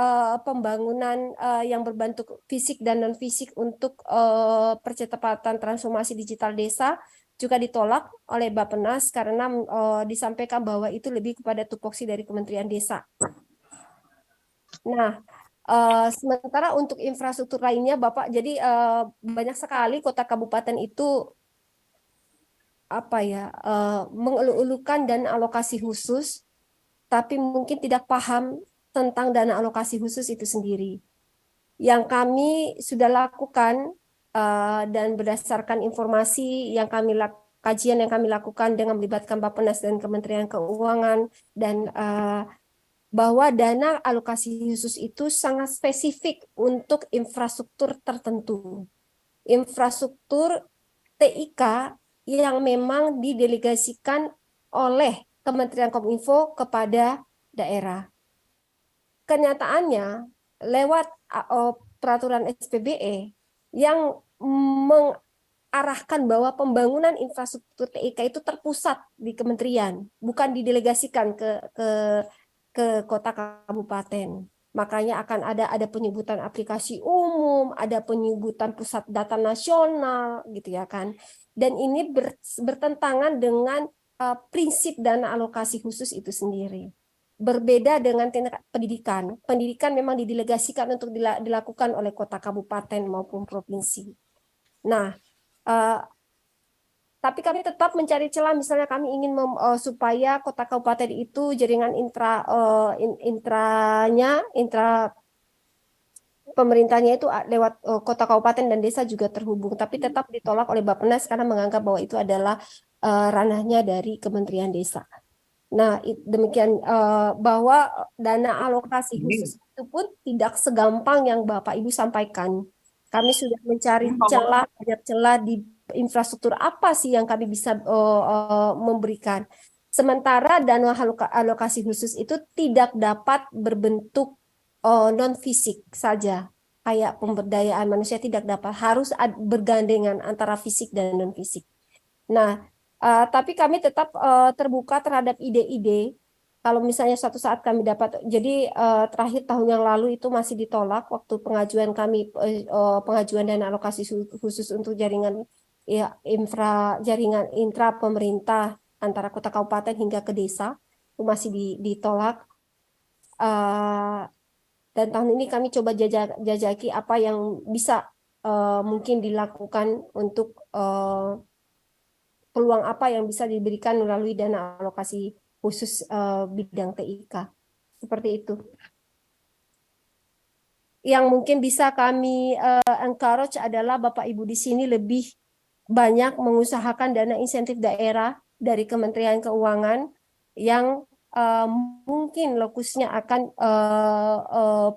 pembangunan yang berbentuk fisik dan non fisik untuk percepatan transformasi digital desa juga ditolak oleh Bappenas karena disampaikan bahwa itu lebih kepada tupoksi dari Kementerian Desa. Nah, sementara untuk infrastruktur lainnya, Bapak, jadi banyak sekali kota kabupaten itu mengeluh-elukan dan alokasi khusus, tapi mungkin tidak paham tentang dana alokasi khusus itu sendiri. Yang kami sudah lakukan dan berdasarkan informasi yang kajian yang kami lakukan dengan melibatkan Bappenas dan Kementerian Keuangan, dan bahwa dana alokasi khusus itu sangat spesifik untuk infrastruktur tertentu. Infrastruktur TIK yang memang didelegasikan oleh Kementerian Kominfo kepada daerah. Kenyataannya, lewat peraturan SPBE yang mengarahkan bahwa pembangunan infrastruktur TIK itu terpusat di kementerian, bukan didelegasikan ke kota kabupaten. Makanya akan ada penyebutan aplikasi umum, ada penyebutan pusat data nasional, gitu ya kan. Dan ini bertentangan dengan prinsip dana alokasi khusus itu sendiri. berbeda dengan tindak pendidikan. Pendidikan memang didelegasikan untuk dilakukan oleh kota, kabupaten maupun provinsi. Nah, tapi kami tetap mencari celah, misalnya kami ingin supaya kota kabupaten itu jaringan intra pemerintahnya itu lewat kota kabupaten dan desa juga terhubung, tapi tetap ditolak oleh Bappenas karena menganggap bahwa itu adalah ranahnya dari Kementerian Desa. Nah, demikian bahwa dana alokasi khusus itu pun tidak segampang yang Bapak Ibu sampaikan. Kami sudah mencari celah, banyak celah di infrastruktur apa sih yang kami bisa memberikan. Sementara dana alokasi khusus itu tidak dapat berbentuk non fisik saja, kayak pemberdayaan manusia tidak dapat, harus bergandengan antara fisik dan non fisik. Nah, tapi kami tetap terbuka terhadap ide-ide. Kalau misalnya suatu saat kami dapat, jadi terakhir tahun yang lalu itu masih ditolak waktu pengajuan kami pengajuan dana alokasi khusus untuk jaringan jaringan intra pemerintah antara kota kabupaten hingga ke desa, itu masih ditolak. Dan tahun ini kami coba jajaki apa yang bisa mungkin dilakukan untuk peluang apa yang bisa diberikan melalui dana alokasi khusus bidang TIK. Seperti itu. Yang mungkin bisa kami encourage adalah Bapak Ibu di sini lebih banyak mengusahakan dana insentif daerah dari Kementerian Keuangan yang mungkin lokusnya akan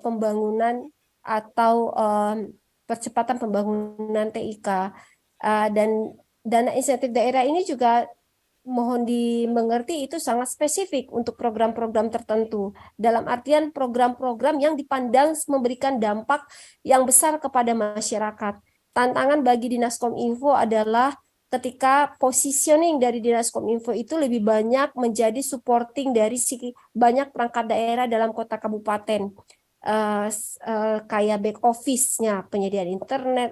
pembangunan atau percepatan pembangunan TIK, dan dana insentif daerah ini juga mohon dimengerti itu sangat spesifik untuk program-program tertentu, dalam artian program-program yang dipandang memberikan dampak yang besar kepada masyarakat. Tantangan bagi Dinas Kominfo adalah ketika positioning dari Dinas Kominfo itu lebih banyak menjadi supporting dari banyak perangkat daerah dalam kota kabupaten, kayak back office-nya, penyediaan internet,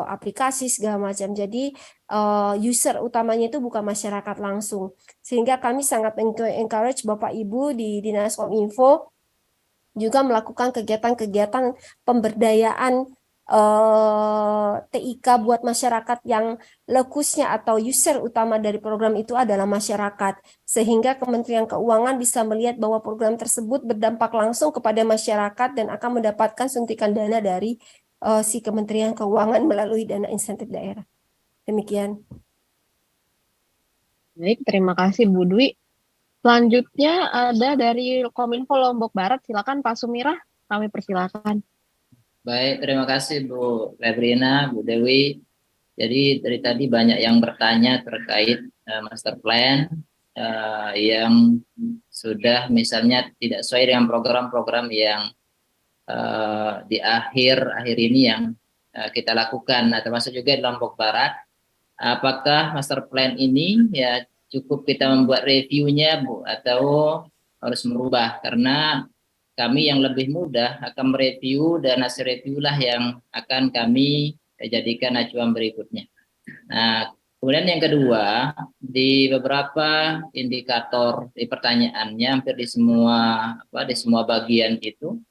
aplikasi segala macam. Jadi user utamanya itu bukan masyarakat langsung. Sehingga kami sangat encourage Bapak Ibu di Dinas Kominfo juga melakukan kegiatan-kegiatan pemberdayaan TIK buat masyarakat yang lokusnya atau user utama dari program itu adalah masyarakat, sehingga Kementerian Keuangan bisa melihat bahwa program tersebut berdampak langsung kepada masyarakat dan akan mendapatkan suntikan dana dari si Kementerian Keuangan melalui dana insentif daerah. Demikian. Baik, terima kasih Bu Dwi. Selanjutnya ada dari Kominfo Lombok Barat, silakan Pak Sumirah, kami persilakan. Baik, terima kasih Bu Febrina, Bu Dewi. Jadi dari tadi banyak yang bertanya terkait master plan yang sudah misalnya tidak sesuai dengan program-program yang di akhir ini yang kita lakukan. Nah, termasuk juga di Lombok Barat. Apakah master plan ini ya cukup kita membuat reviewnya Bu, atau harus merubah? Karena kami yang lebih mudah akan mereview dan hasil review lah yang akan kami jadikan acuan berikutnya. Nah, kemudian yang kedua, di beberapa indikator di pertanyaannya hampir di semua bagian itu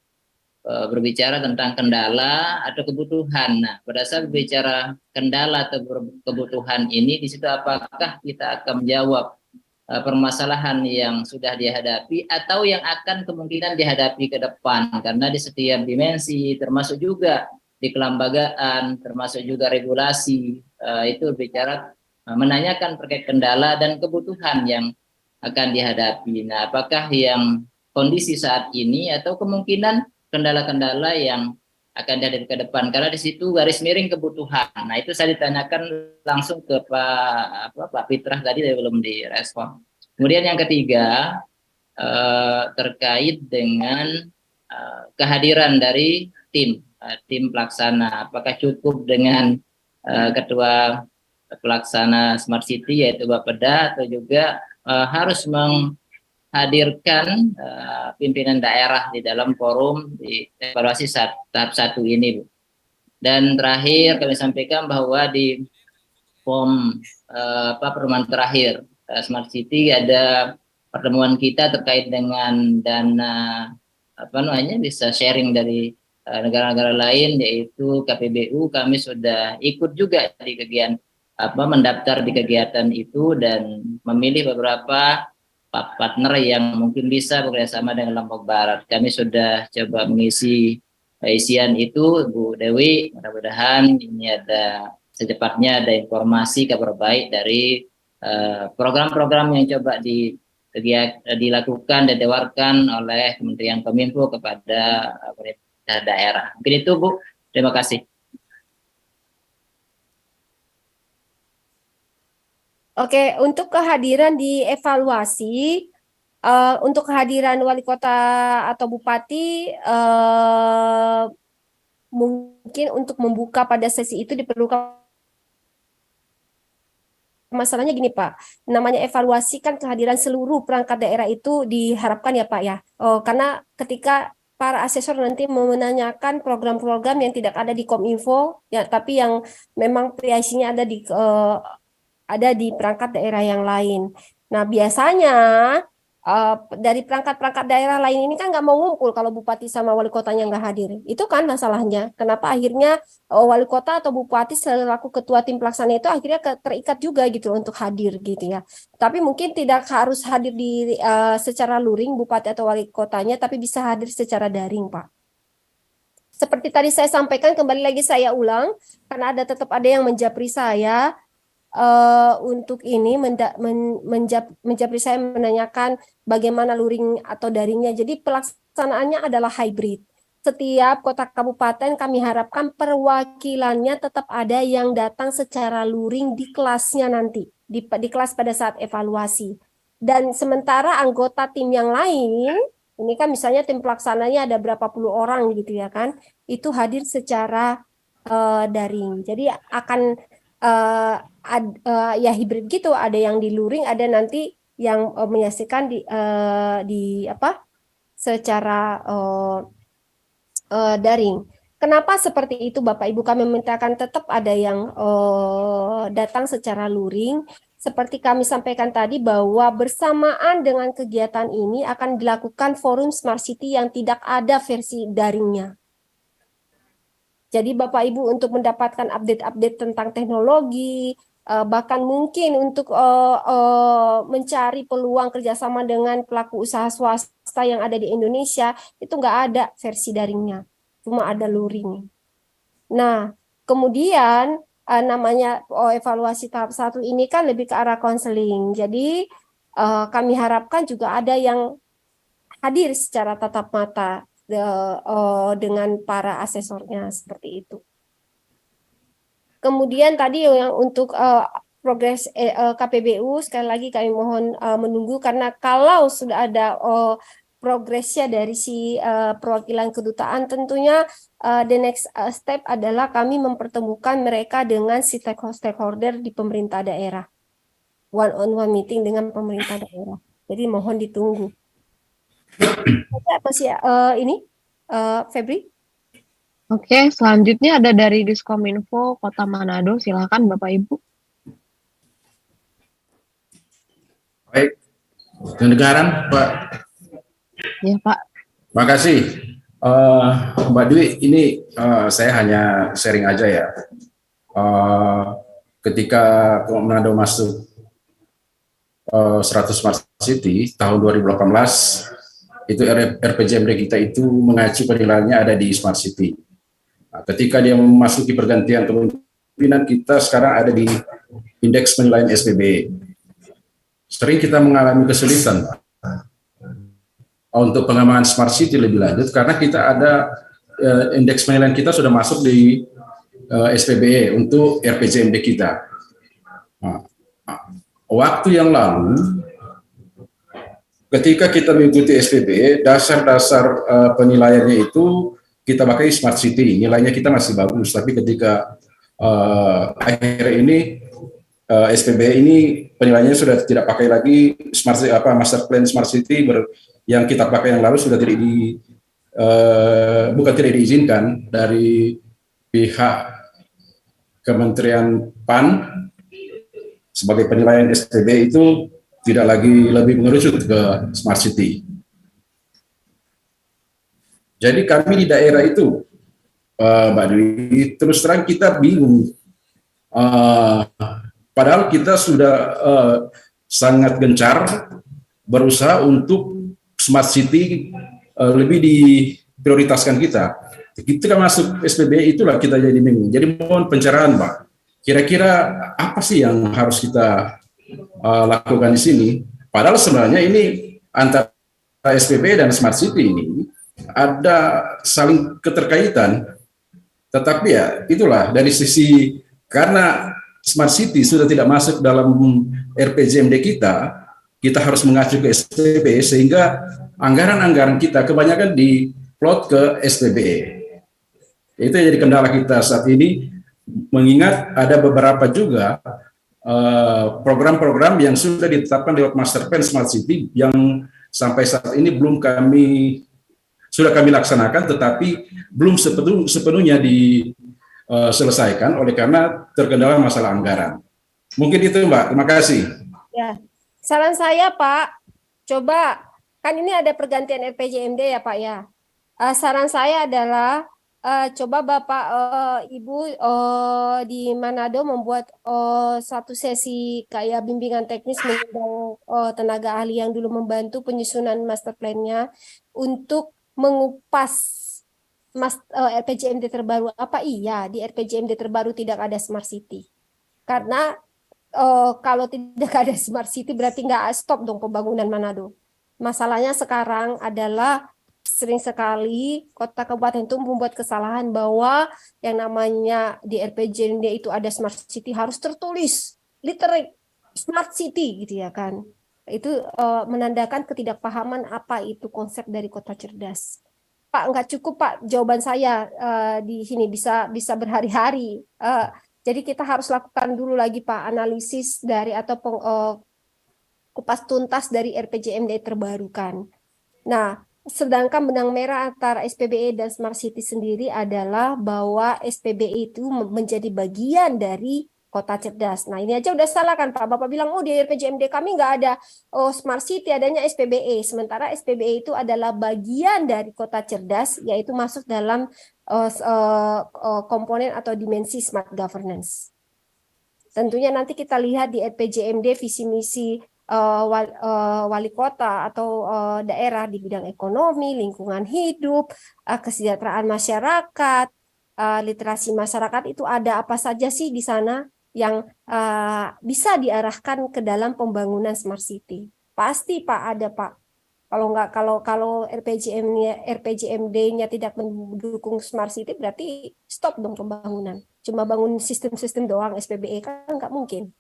berbicara tentang kendala atau kebutuhan. Nah, pada saat berbicara kendala atau kebutuhan ini, di situ apakah kita akan menjawab permasalahan yang sudah dihadapi atau yang akan kemungkinan dihadapi ke depan, karena di setiap dimensi termasuk juga di kelembagaan, termasuk juga regulasi, itu bicara menanyakan terkait kendala dan kebutuhan yang akan dihadapi. Nah, apakah yang kondisi saat ini atau kemungkinan kendala-kendala yang akan dihadapi ke depan, karena di situ garis miring kebutuhan. Nah, itu saya ditanyakan langsung ke Pak Fitrah tadi, belum direspon. Kemudian yang ketiga terkait dengan kehadiran dari tim pelaksana. Apakah cukup dengan ketua pelaksana Smart City yaitu Bapeda, atau juga harus menghadirkan pimpinan daerah di dalam forum di evaluasi tahap 1 ini, Bu. Dan terakhir kami sampaikan bahwa di form perumahan terakhir Smart City ada pertemuan kita terkait dengan dana bisa sharing dari negara-negara lain, yaitu KPBU. Kami sudah ikut juga di kegiatan mendaftar di kegiatan itu dan memilih beberapa partner yang mungkin bisa bekerjasama dengan Lombok Barat. Kami sudah coba mengisi isian itu, Bu Dewi. Mudah-mudahan ini ada secepatnya ada informasi kabar baik dari program-program yang coba dilakukan dan ditawarkan oleh Kementerian Kominfo kepada pemerintah daerah. Mungkin itu, Bu. Terima kasih. Oke, untuk kehadiran di evaluasi, untuk kehadiran wali kota atau bupati, mungkin untuk membuka pada sesi itu diperlukan. Masalahnya gini Pak, namanya evaluasi kan kehadiran seluruh perangkat daerah itu diharapkan ya Pak ya. Karena ketika para asesor nanti menanyakan program-program yang tidak ada di Kominfo, ya, tapi yang memang PIC-nya ada di perangkat daerah yang lain. Nah biasanya dari perangkat-perangkat daerah lain ini kan nggak mau ngumpul kalau bupati sama wali kotanya nggak hadir. Itu kan masalahnya. Kenapa akhirnya wali kota atau bupati selaku ketua tim pelaksana itu akhirnya terikat juga gitu untuk hadir gitu ya. Tapi mungkin tidak harus hadir secara luring bupati atau wali kotanya, tapi bisa hadir secara daring Pak. Seperti tadi saya sampaikan, kembali lagi saya ulang, karena tetap ada yang menjapri saya. Untuk ini menjapri saya menanyakan bagaimana luring atau daringnya. Jadi pelaksanaannya adalah hybrid. Setiap kota kabupaten kami harapkan perwakilannya tetap ada yang datang secara luring di kelasnya nanti, di kelas pada saat evaluasi. Dan sementara anggota tim yang lain, ini kan misalnya tim pelaksananya ada berapa puluh orang gitu ya kan, itu hadir secara daring. Jadi akan ya hibrid gitu, ada yang di luring, ada nanti yang menyaksikan secara daring. Kenapa seperti itu Bapak Ibu? Kami memintakan tetap ada yang datang secara luring. Seperti kami sampaikan tadi bahwa bersamaan dengan kegiatan ini akan dilakukan forum Smart City yang tidak ada versi daringnya. Jadi Bapak Ibu untuk mendapatkan update-update tentang teknologi, bahkan mungkin untuk mencari peluang kerjasama dengan pelaku usaha swasta yang ada di Indonesia, itu nggak ada versi daringnya, cuma ada luring. Nah, kemudian namanya evaluasi tahap 1 ini kan lebih ke arah konseling. Jadi kami harapkan juga ada yang hadir secara tatap mata dengan para asesornya seperti itu. Kemudian tadi yang untuk progres KPBU, sekali lagi kami mohon menunggu, karena kalau sudah ada progresnya dari si perwakilan kedutaan, tentunya the next step adalah kami mempertemukan mereka dengan si stakeholder di pemerintah daerah. One-on-one meeting dengan pemerintah daerah. Jadi mohon ditunggu. Masih ini Febri? Oke, selanjutnya ada dari Diskominfo Kota Manado. Silakan Bapak Ibu. Baik, kedengaran Pak? Ya Pak. Terima kasih. Mbak Dwi, ini saya hanya sharing aja ya. Ketika Manado masuk 100 Smart City tahun 2018, itu RPJMD kita itu mengacu penilaiannya ada di Smart City. Nah, ketika dia memasuki pergantian kepemimpinan, kita sekarang ada di indeks penilaian SPB. Sering kita mengalami kesulitan untuk pengembangan Smart City lebih lanjut, karena kita ada indeks penilaian kita sudah masuk di SPB untuk RPJMD kita. Nah, waktu yang lalu, ketika kita mengikuti SPB, dasar-dasar penilaiannya itu kita pakai Smart City, nilainya kita masih bagus. Tapi ketika akhir ini SPB ini penilaiannya sudah tidak pakai lagi Master Plan Smart City yang kita pakai yang lalu sudah bukan tidak diizinkan dari pihak Kementerian PAN sebagai penilaian SPB itu tidak lagi lebih mengerucut ke smart city. Jadi kami di daerah itu, Mbak Dwi, terus terang kita bingung. Padahal kita sudah sangat gencar berusaha untuk smart city lebih diprioritaskan kita. Ketika masuk SPBE itulah kita jadi bingung. Jadi mohon pencerahan, Pak. Kira-kira apa sih yang harus kita lakukan di sini? Padahal sebenarnya ini antara SPBE dan smart city ini ada saling keterkaitan. Tetapi ya itulah dari sisi karena smart city sudah tidak masuk dalam RPJMD kita harus mengacu ke SPBE sehingga anggaran-anggaran kita kebanyakan diplot ke SPBE. Itu yang jadi kendala kita saat ini, mengingat ada beberapa juga program-program yang sudah ditetapkan lewat Master Plan Smart City yang sampai saat ini sudah kami laksanakan, tetapi belum sepenuhnya diselesaikan oleh karena terkendala masalah anggaran. Mungkin itu, Mbak. Terima kasih. Ya, saran saya Pak, coba kan ini ada pergantian RPJMD ya Pak ya. Saran saya adalah coba Bapak Ibu di Manado membuat satu sesi kayak bimbingan teknis mengundang tenaga ahli yang dulu membantu penyusunan master plan-nya untuk mengupas RPJMD terbaru. Apa iya di RPJMD terbaru tidak ada smart city? Karena kalau tidak ada smart city berarti nggak stop dong pembangunan Manado. Masalahnya sekarang adalah sering sekali kota kabupaten itu membuat kesalahan bahwa yang namanya di RPJMD itu ada smart city harus tertulis literate smart city gitu ya kan. Itu menandakan ketidakpahaman apa itu konsep dari kota cerdas. Pak, nggak cukup Pak jawaban saya di sini bisa berhari-hari. Jadi kita harus lakukan dulu lagi Pak analisis dari atau kupas tuntas dari RPJMD terbarukan. Nah, sedangkan benang merah antara SPBE dan Smart City sendiri adalah bahwa SPBE itu menjadi bagian dari kota cerdas. Nah ini aja udah salah kan Pak. Bapak bilang, oh di RPJMD kami nggak ada Smart City, adanya SPBE. Sementara SPBE itu adalah bagian dari kota cerdas, yaitu masuk dalam komponen atau dimensi smart governance. Tentunya nanti kita lihat di RPJMD visi misi wali kota atau daerah di bidang ekonomi, lingkungan hidup, kesejahteraan masyarakat, literasi masyarakat itu ada apa saja sih di sana yang bisa diarahkan ke dalam pembangunan smart city. Pasti Pak ada Pak. Kalau RPJMD-nya tidak mendukung smart city berarti stop dong pembangunan. Cuma bangun sistem-sistem doang SPBE kan nggak mungkin.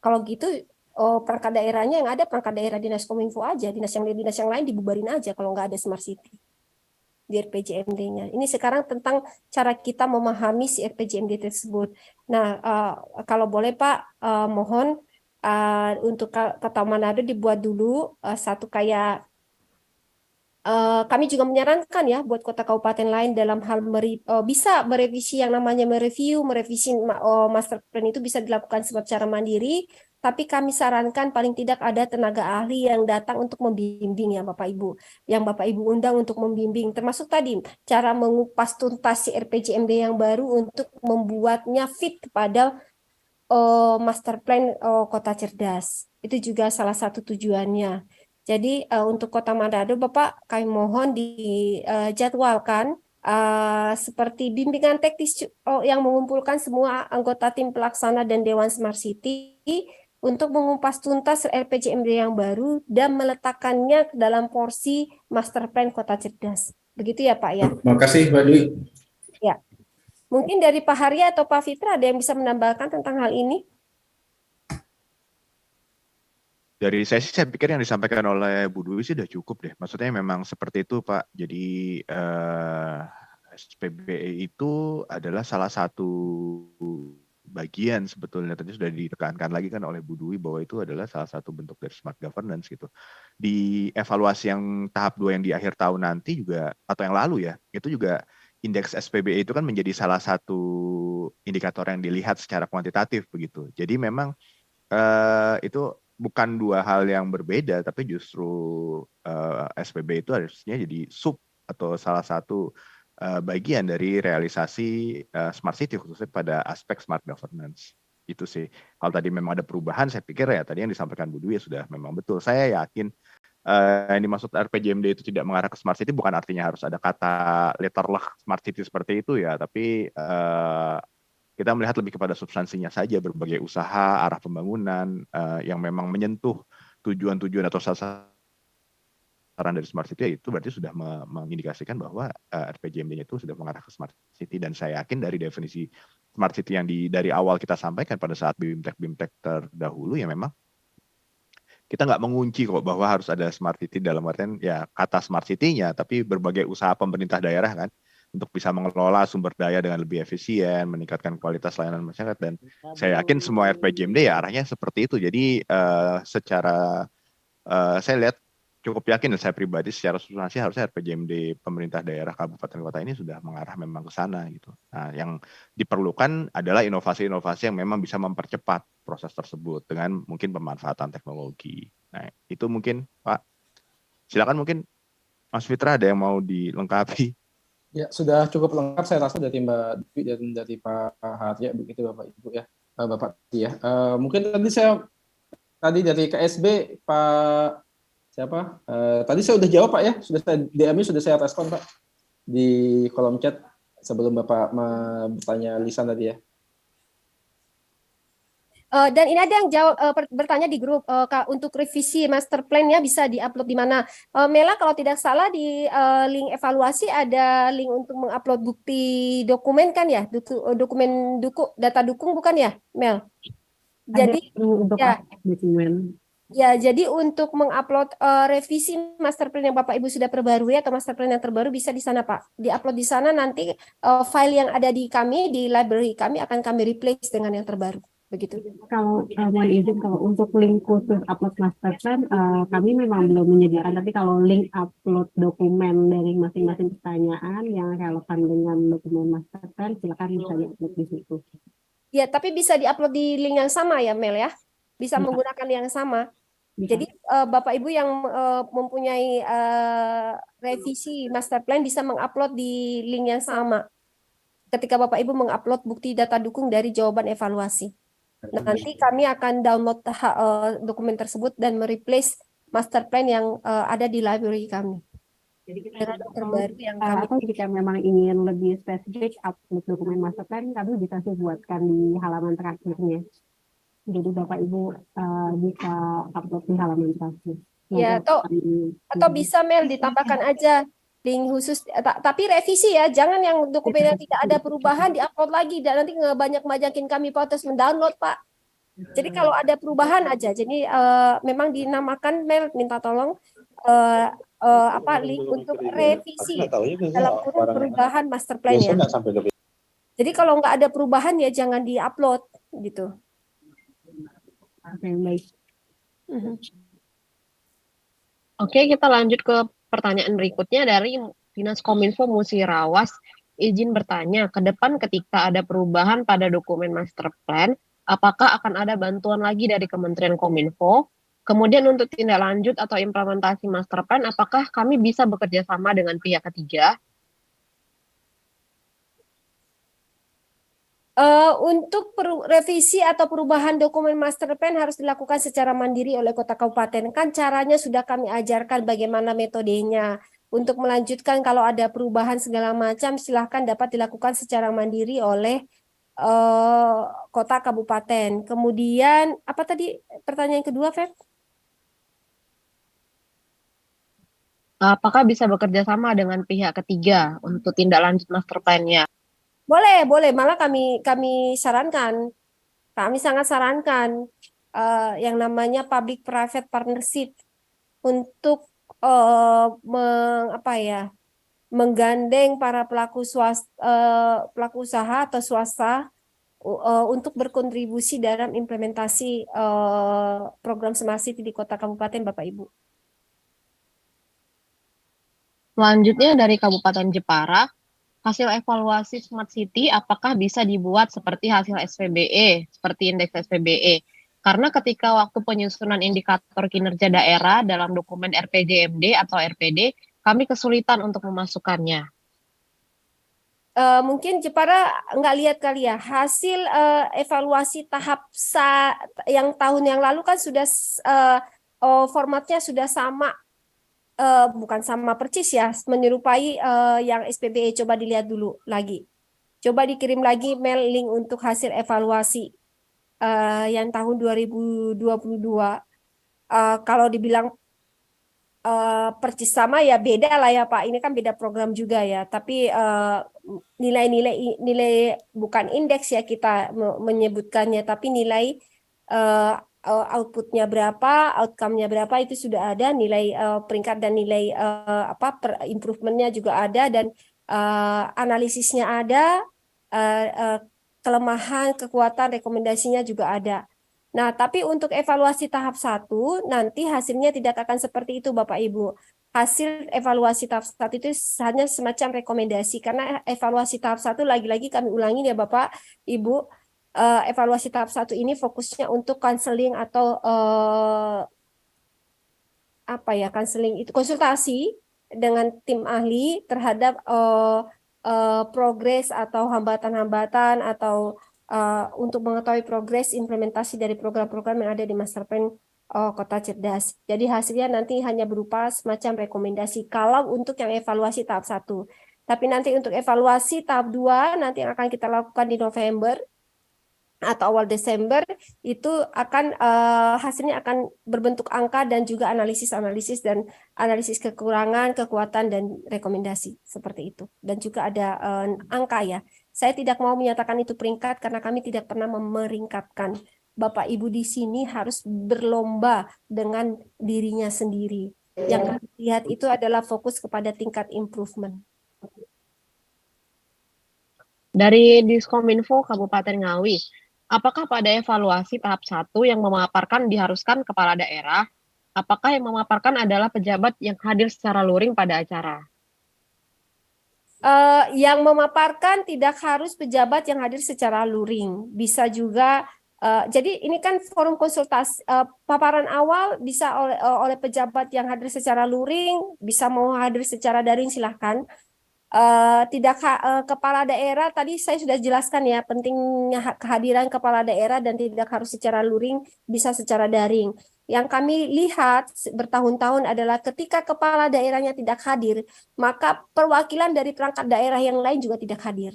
Kalau gitu perangkat daerahnya yang ada perangkat daerah dinas kominfo aja, dinas yang lain dibubarin aja kalau nggak ada smart city di RPJMD-nya. Ini sekarang tentang cara kita memahami si RPJMD tersebut. Nah, kalau boleh Pak, mohon untuk Kota Manado dibuat dulu satu kayak kami juga menyarankan ya buat kota kabupaten lain dalam hal bisa merevisi yang namanya merevisi master plan itu bisa dilakukan secara mandiri, tapi kami sarankan paling tidak ada tenaga ahli yang datang untuk membimbing ya Bapak Ibu, yang Bapak Ibu undang untuk membimbing, termasuk tadi cara mengupas tuntas si RPJMD yang baru untuk membuatnya fit kepada master plan kota cerdas. Itu juga salah satu tujuannya. Jadi untuk Kota Manado, Bapak, kami mohon dijadwalkan seperti bimbingan teknis yang mengumpulkan semua anggota tim pelaksana dan Dewan Smart City untuk mengupas tuntas RPJMD yang baru dan meletakkannya dalam porsi Master Plan Kota Cerdas. Begitu ya Pak ya? Terima kasih Mbak Dwi. Ya. Mungkin dari Pak Harya atau Pak Fitra ada yang bisa menambahkan tentang hal ini? Dari saya pikir yang disampaikan oleh Bu Dwi sih udah cukup deh. Maksudnya memang seperti itu Pak. Jadi SPBE itu adalah salah satu bagian sebetulnya. Tadi sudah ditekankan lagi kan oleh Bu Dwi bahwa itu adalah salah satu bentuk dari smart governance gitu. Di evaluasi yang tahap 2 yang di akhir tahun nanti juga, atau yang lalu ya, itu juga indeks SPBE itu kan menjadi salah satu indikator yang dilihat secara kuantitatif begitu. Jadi memang itu bukan dua hal yang berbeda, tapi justru SPB itu harusnya jadi sub atau salah satu bagian dari realisasi smart city khususnya pada aspek smart governance. Itu sih. Kalau tadi memang ada perubahan, saya pikir ya tadi yang disampaikan Bu Dwi sudah memang betul. Saya yakin yang dimaksud RPJMD itu tidak mengarah ke smart city bukan artinya harus ada kata letterleh smart city seperti itu ya, tapi kita melihat lebih kepada substansinya saja, berbagai usaha, arah pembangunan yang memang menyentuh tujuan-tujuan atau sasaran dari smart city itu berarti sudah mengindikasikan bahwa RPJMD-nya itu sudah mengarah ke smart city, dan saya yakin dari definisi smart city yang dari awal kita sampaikan pada saat BIMTEK terdahulu ya memang kita nggak mengunci kok bahwa harus ada smart city dalam artian ya kata smart city-nya, tapi berbagai usaha pemerintah daerah kan untuk bisa mengelola sumber daya dengan lebih efisien, meningkatkan kualitas layanan masyarakat, dan saya yakin semua RPJMD ya arahnya seperti itu. Jadi secara saya lihat cukup yakin dan saya pribadi secara substansi harusnya RPJMD pemerintah daerah kabupaten kota ini sudah mengarah memang ke sana gitu. Nah, yang diperlukan adalah inovasi-inovasi yang memang bisa mempercepat proses tersebut dengan mungkin pemanfaatan teknologi. Nah, itu mungkin Pak. Silakan mungkin Mas Fitra ada yang mau dilengkapi. Ya, sudah cukup lengkap saya rasa dari Mbak Dwi dan dari Pak Harya, begitu Bapak Ibu ya. Bapak ya. Mungkin tadi dari KSB Pak siapa? Tadi saya sudah jawab Pak ya, sudah saya DM-nya sudah saya respon Pak di kolom chat sebelum Bapak bertanya lisan tadi ya. Dan ini ada yang jawab bertanya di grup untuk revisi master plan-nya bisa diupload di mana? Mela kalau tidak salah di link evaluasi ada link untuk mengupload bukti dokumen kan ya? Dokumen data dukung bukan ya, Mel? Jadi untuk ya, dokumen. Ya, jadi untuk mengupload revisi master plan yang Bapak Ibu sudah perbarui atau master plan yang terbaru bisa di sana Pak. Diupload di sana, nanti file yang ada di kami, di library kami akan kami replace dengan yang terbaru. Begitu. Kalau mohon izin, kalau untuk link khusus upload master plan kami memang belum menyediakan, tapi kalau link upload dokumen dari masing-masing pertanyaan yang relevan dengan dokumen master plan silakan bisa diupload di situ. Ya, tapi bisa diupload di link yang sama ya Mel ya? Bisa menggunakan yang sama. Jadi Bapak Ibu yang mempunyai revisi master plan bisa mengupload di link yang sama. Ketika Bapak Ibu mengupload bukti data dukung dari jawaban evaluasi. Nah, nanti kami akan download dokumen tersebut dan mereplace master plan yang ada di library kami. Jadi kita terbaru yang kami atau jika memang ingin lebih spesifik upload dokumen master plan, kami bisa buatkan di halaman terakhirnya. Jadi Bapak Ibu bisa upload di halaman terakhir. Ya, atau bisa Mel ditambahkan aja link khusus, tapi revisi ya, jangan yang dokumennya tidak ada perubahan diupload lagi dan nanti banyak-banyakin kami protes mendownload Pak. Jadi kalau ada perubahan aja, jadi memang dinamakan Mel minta tolong link untuk revisi dalam kurung perubahan master plan ya. Jadi kalau nggak ada perubahan ya jangan diupload gitu. Oke, baik. Oke, kita lanjut ke pertanyaan berikutnya dari Dinas Kominfo Musirawas. Izin bertanya, ke depan ketika ada perubahan pada dokumen master plan, apakah akan ada bantuan lagi dari Kementerian Kominfo? Kemudian untuk tindak lanjut atau implementasi master plan, apakah kami bisa bekerja sama dengan pihak ketiga? Untuk revisi atau perubahan dokumen master plan harus dilakukan secara mandiri oleh kota kabupaten. Kan caranya sudah kami ajarkan bagaimana metodenya. Untuk melanjutkan kalau ada perubahan segala macam silahkan dapat dilakukan secara mandiri oleh kota kabupaten. Kemudian apa tadi pertanyaan kedua, Feb? Apakah bisa bekerja sama dengan pihak ketiga untuk tindak lanjut master plan-nya? Boleh. Malah kami sarankan, kami sangat sarankan yang namanya public-private partnership untuk menggandeng para pelaku usaha atau swasta untuk berkontribusi dalam implementasi program Smart City di kota kabupaten, Bapak Ibu. Selanjutnya dari Kabupaten Jepara, hasil evaluasi Smart City apakah bisa dibuat seperti hasil SPBE, seperti indeks SPBE? Karena ketika waktu penyusunan indikator kinerja daerah dalam dokumen RPJMD atau RPD, kami kesulitan untuk memasukkannya. Mungkin Jepara nggak lihat kali ya hasil evaluasi tahap yang tahun yang lalu kan sudah formatnya sudah sama, bukan sama persis ya, menyerupai yang SPBE. Coba dilihat dulu lagi, coba dikirim lagi mail link untuk hasil evaluasi yang tahun 2022. Kalau dibilang persis sama ya beda lah ya Pak, ini kan beda program juga ya, tapi nilai bukan indeks ya kita menyebutkannya, tapi nilai outputnya berapa, outcome-nya berapa itu sudah ada, nilai peringkat dan nilai improvementnya juga ada, dan analisisnya ada, kelemahan, kekuatan, rekomendasinya juga ada. Nah, tapi untuk evaluasi tahap 1, nanti hasilnya tidak akan seperti itu Bapak Ibu. Hasil evaluasi tahap 1 itu hanya semacam rekomendasi, karena evaluasi tahap 1 lagi-lagi kami ulangi ya Bapak Ibu, evaluasi tahap 1 ini fokusnya untuk konseling atau konseling itu konsultasi dengan tim ahli terhadap progres atau hambatan-hambatan atau untuk mengetahui progres implementasi dari program-program yang ada di Master Plan Kota Cerdas. Jadi hasilnya nanti hanya berupa semacam rekomendasi kalau untuk yang evaluasi tahap 1. Tapi nanti untuk evaluasi tahap 2 nanti yang akan kita lakukan di November atau awal Desember itu akan hasilnya akan berbentuk angka dan juga analisis dan analisis kekurangan, kekuatan dan rekomendasi seperti itu. Dan juga ada angka ya. Saya tidak mau menyatakan itu peringkat karena kami tidak pernah memeringkatkan. Bapak Ibu di sini harus berlomba dengan dirinya sendiri. Yang kami lihat itu adalah fokus kepada tingkat improvement. Dari Diskominfo Kabupaten Ngawi, apakah pada evaluasi tahap 1 yang memaparkan diharuskan kepala daerah, apakah yang memaparkan adalah pejabat yang hadir secara luring pada acara? Yang memaparkan tidak harus pejabat yang hadir secara luring, bisa juga. Jadi ini kan forum konsultasi, paparan awal bisa oleh pejabat yang hadir secara luring, bisa mau hadir secara daring silahkan. Kepala daerah tadi saya sudah jelaskan ya pentingnya kehadiran kepala daerah dan tidak harus secara luring, bisa secara daring. Yang kami lihat bertahun-tahun adalah ketika kepala daerahnya tidak hadir, maka perwakilan dari perangkat daerah yang lain juga tidak hadir.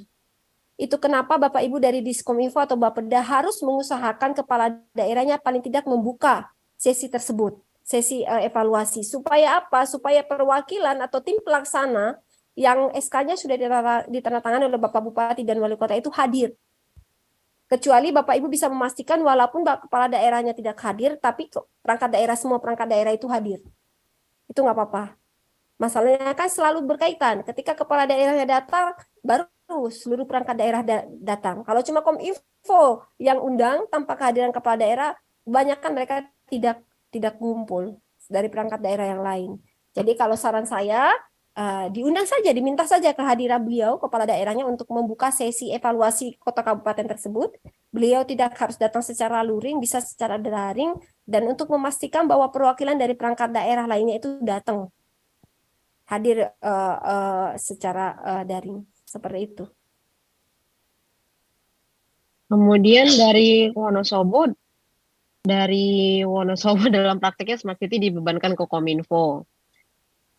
Itu kenapa Bapak Ibu dari Diskominfo atau Bapeda harus mengusahakan kepala daerahnya paling tidak membuka sesi tersebut, sesi evaluasi. Supaya apa? Supaya perwakilan atau tim pelaksana yang SK-nya sudah ditandatangani oleh Bapak Bupati dan Wali Kota itu hadir. Kecuali Bapak Ibu bisa memastikan walaupun kepala daerahnya tidak hadir, tapi perangkat daerah, semua perangkat daerah itu hadir. Itu nggak apa-apa. Masalahnya kan selalu berkaitan. Ketika kepala daerahnya datang, baru seluruh perangkat daerah datang. Kalau cuma Kominfo yang undang tanpa kehadiran kepala daerah, kebanyakan mereka tidak ngumpul dari perangkat daerah yang lain. Jadi kalau saran saya, diundang saja, diminta saja kehadiran beliau, kepala daerahnya, untuk membuka sesi evaluasi kota kabupaten tersebut. Beliau tidak harus datang secara luring, bisa secara daring, dan untuk memastikan bahwa perwakilan dari perangkat daerah lainnya itu datang, hadir secara daring, seperti itu. Kemudian dari Wonosobo dalam praktiknya Smart City dibebankan ke Kominfo.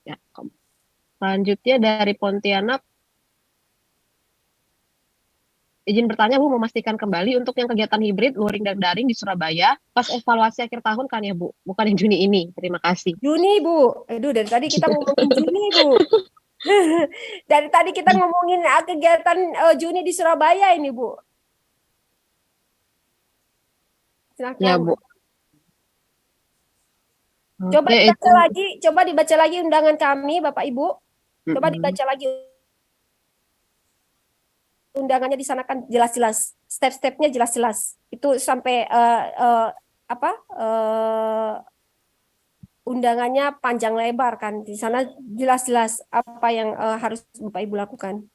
Ya, selanjutnya dari Pontianak, izin bertanya Bu, memastikan kembali untuk yang kegiatan hibrid luring dan daring di Surabaya pas evaluasi akhir tahun kan ya Bu, bukan yang Juni ini. Terima kasih. Juni Bu, aduh dari tadi kita ngomongin Juni Bu. Dari tadi kita ngomongin kegiatan Juni di Surabaya ini Bu. Silakan. Ya Bu. Coba dibaca lagi undangan kami Bapak Ibu. Coba dibaca lagi undangannya, di sana kan jelas-jelas, step-stepnya jelas-jelas. Itu sampai undangannya panjang lebar kan. Di sana jelas-jelas apa yang harus Bapak Ibu lakukan.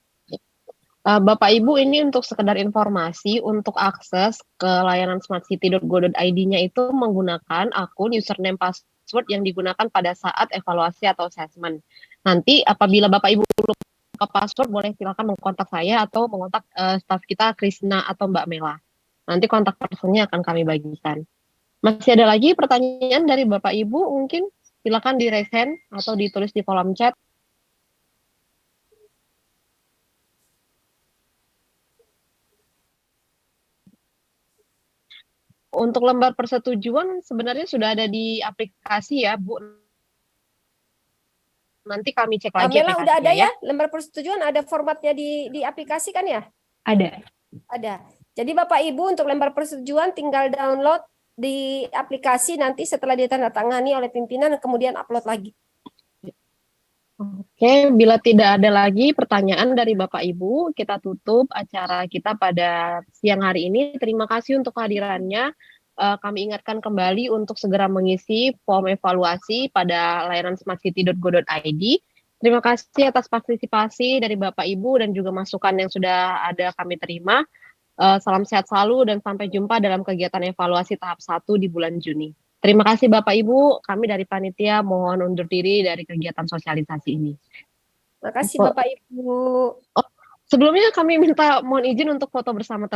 Bapak Ibu, ini untuk sekedar informasi, untuk akses ke layanan smartcity.go.id-nya itu menggunakan akun username password yang digunakan pada saat evaluasi atau assessment. Nanti apabila Bapak Ibu lupa password, boleh silakan mengkontak saya atau mengontak staf kita Krisna atau Mbak Mela. Nanti kontak personnya akan kami bagikan. Masih ada lagi pertanyaan dari Bapak Ibu? Mungkin silakan di raise hand atau ditulis di kolom chat. Untuk lembar persetujuan sebenarnya sudah ada di aplikasi ya, Bu. Nanti kami cek lagi Mela udah ada aplikasinya ya, lembar persetujuan ada formatnya di aplikasi kan ya? Ada. Ada. Jadi Bapak Ibu untuk lembar persetujuan tinggal download di aplikasi, nanti setelah ditandatangani oleh pimpinan kemudian upload lagi. Oke, bila tidak ada lagi pertanyaan dari Bapak Ibu, kita tutup acara kita pada siang hari ini. Terima kasih untuk kehadirannya. Kami ingatkan kembali untuk segera mengisi form evaluasi pada layanan smartcity.go.id. Terima kasih atas partisipasi dari Bapak Ibu dan juga masukan yang sudah ada kami terima. Salam sehat selalu dan sampai jumpa dalam kegiatan evaluasi tahap 1 di bulan Juni. Terima kasih Bapak Ibu, kami dari panitia mohon undur diri dari kegiatan sosialisasi ini. Terima kasih Bapak Ibu. Sebelumnya kami minta mohon izin untuk foto bersama